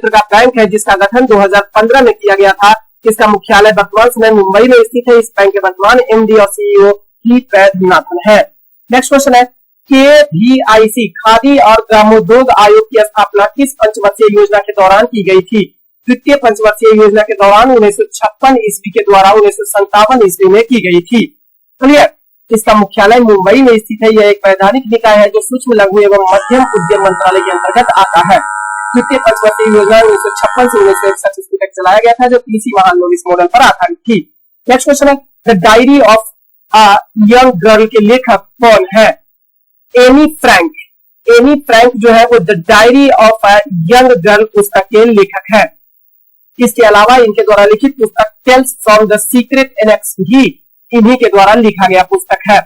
का बैंक है, जिसका गठन 2015 में किया गया था। इसका मुख्यालय वर्तमान समय मुंबई में स्थित है। इस बैंक के वर्तमान MD और CEO वैद्यनाथन है। नेक्स्ट क्वेश्चन है, KVIC खादी और ग्रामोद्योग आयोग की स्थापना किस पंचवर्षीय योजना के दौरान की गई थी? द्वितीय पंचवर्षीय योजना के दौरान 1956 ईस्वी के द्वारा 1957 ईस्वी में की गई थी। क्लियर? इसका मुख्यालय मुंबई में स्थित है। यह एक वैधानिक निकाय है जो सूक्ष्म लघु एवं मध्यम उद्यम मंत्रालय के अंतर्गत आता है। द्वितीय पंचवर्षीय योजना 1956 से 1961 ईस्वी तक चलाया गया था, जो पीसी महालनोबिस मॉडल पर आधारित थी। नेक्स्ट क्वेश्चन है, the diary of a young girl के लेखक कौन है? एनी फ्रैंक जो है वो the diary of a young girl पुस्तक के लेखक है। इसके अलावा इनके द्वारा लिखित पुस्तक tales from the secret annexe भी इन्हीं के द्वारा लिखा गया पुस्तक है।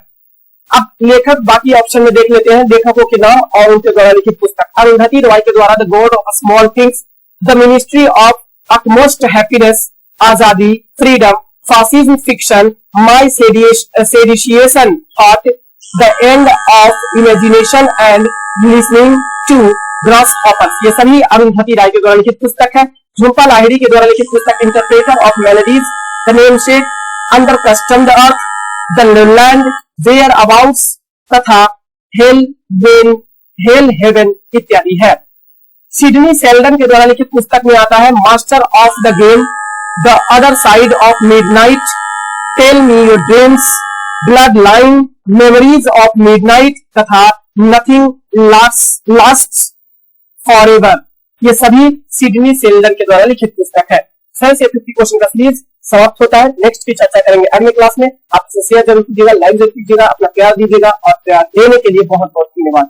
अब लेखक बाकी ऑप्शन में देख लेते हैं, लेखकों के नाम और उनके द्वारा लिखित पुस्तक। अरुंधति रॉय के द्वारा the god of small things, the ministry of utmost happiness, Azadi, freedom, fascism fiction, my seditious thought, the end of imagination and listening to grasshoppers, ये सभी अरुंधति राय के द्वारा लिखित पुस्तक है। झुंपा लाहिड़ी के द्वारा लिखित पुस्तक interpreter of melodies, the namesake, under custom the earth, the land whereabouts तथा हेल हेवन इत्यादि है। सिडनी सेल्डन के द्वारा लिखित पुस्तक में आता है master of the game, the other side of midnight, tell me your dreams, bloodline, memories of midnight तथा नथिंग लास्ट्स फॉरएवर, ये सभी सिडनी सेल्डन के द्वारा लिखित पुस्तक है। 50 क्वेश्चन का सीरीज समाप्त होता है। नेक्स्ट की चर्चा करेंगे अगले क्लास में। आप शेयर जरूर कीजिएगा, लाइक जरूर कीजिएगा, अपना प्यार दीजिएगा और प्यार देने के लिए बहुत बहुत धन्यवाद।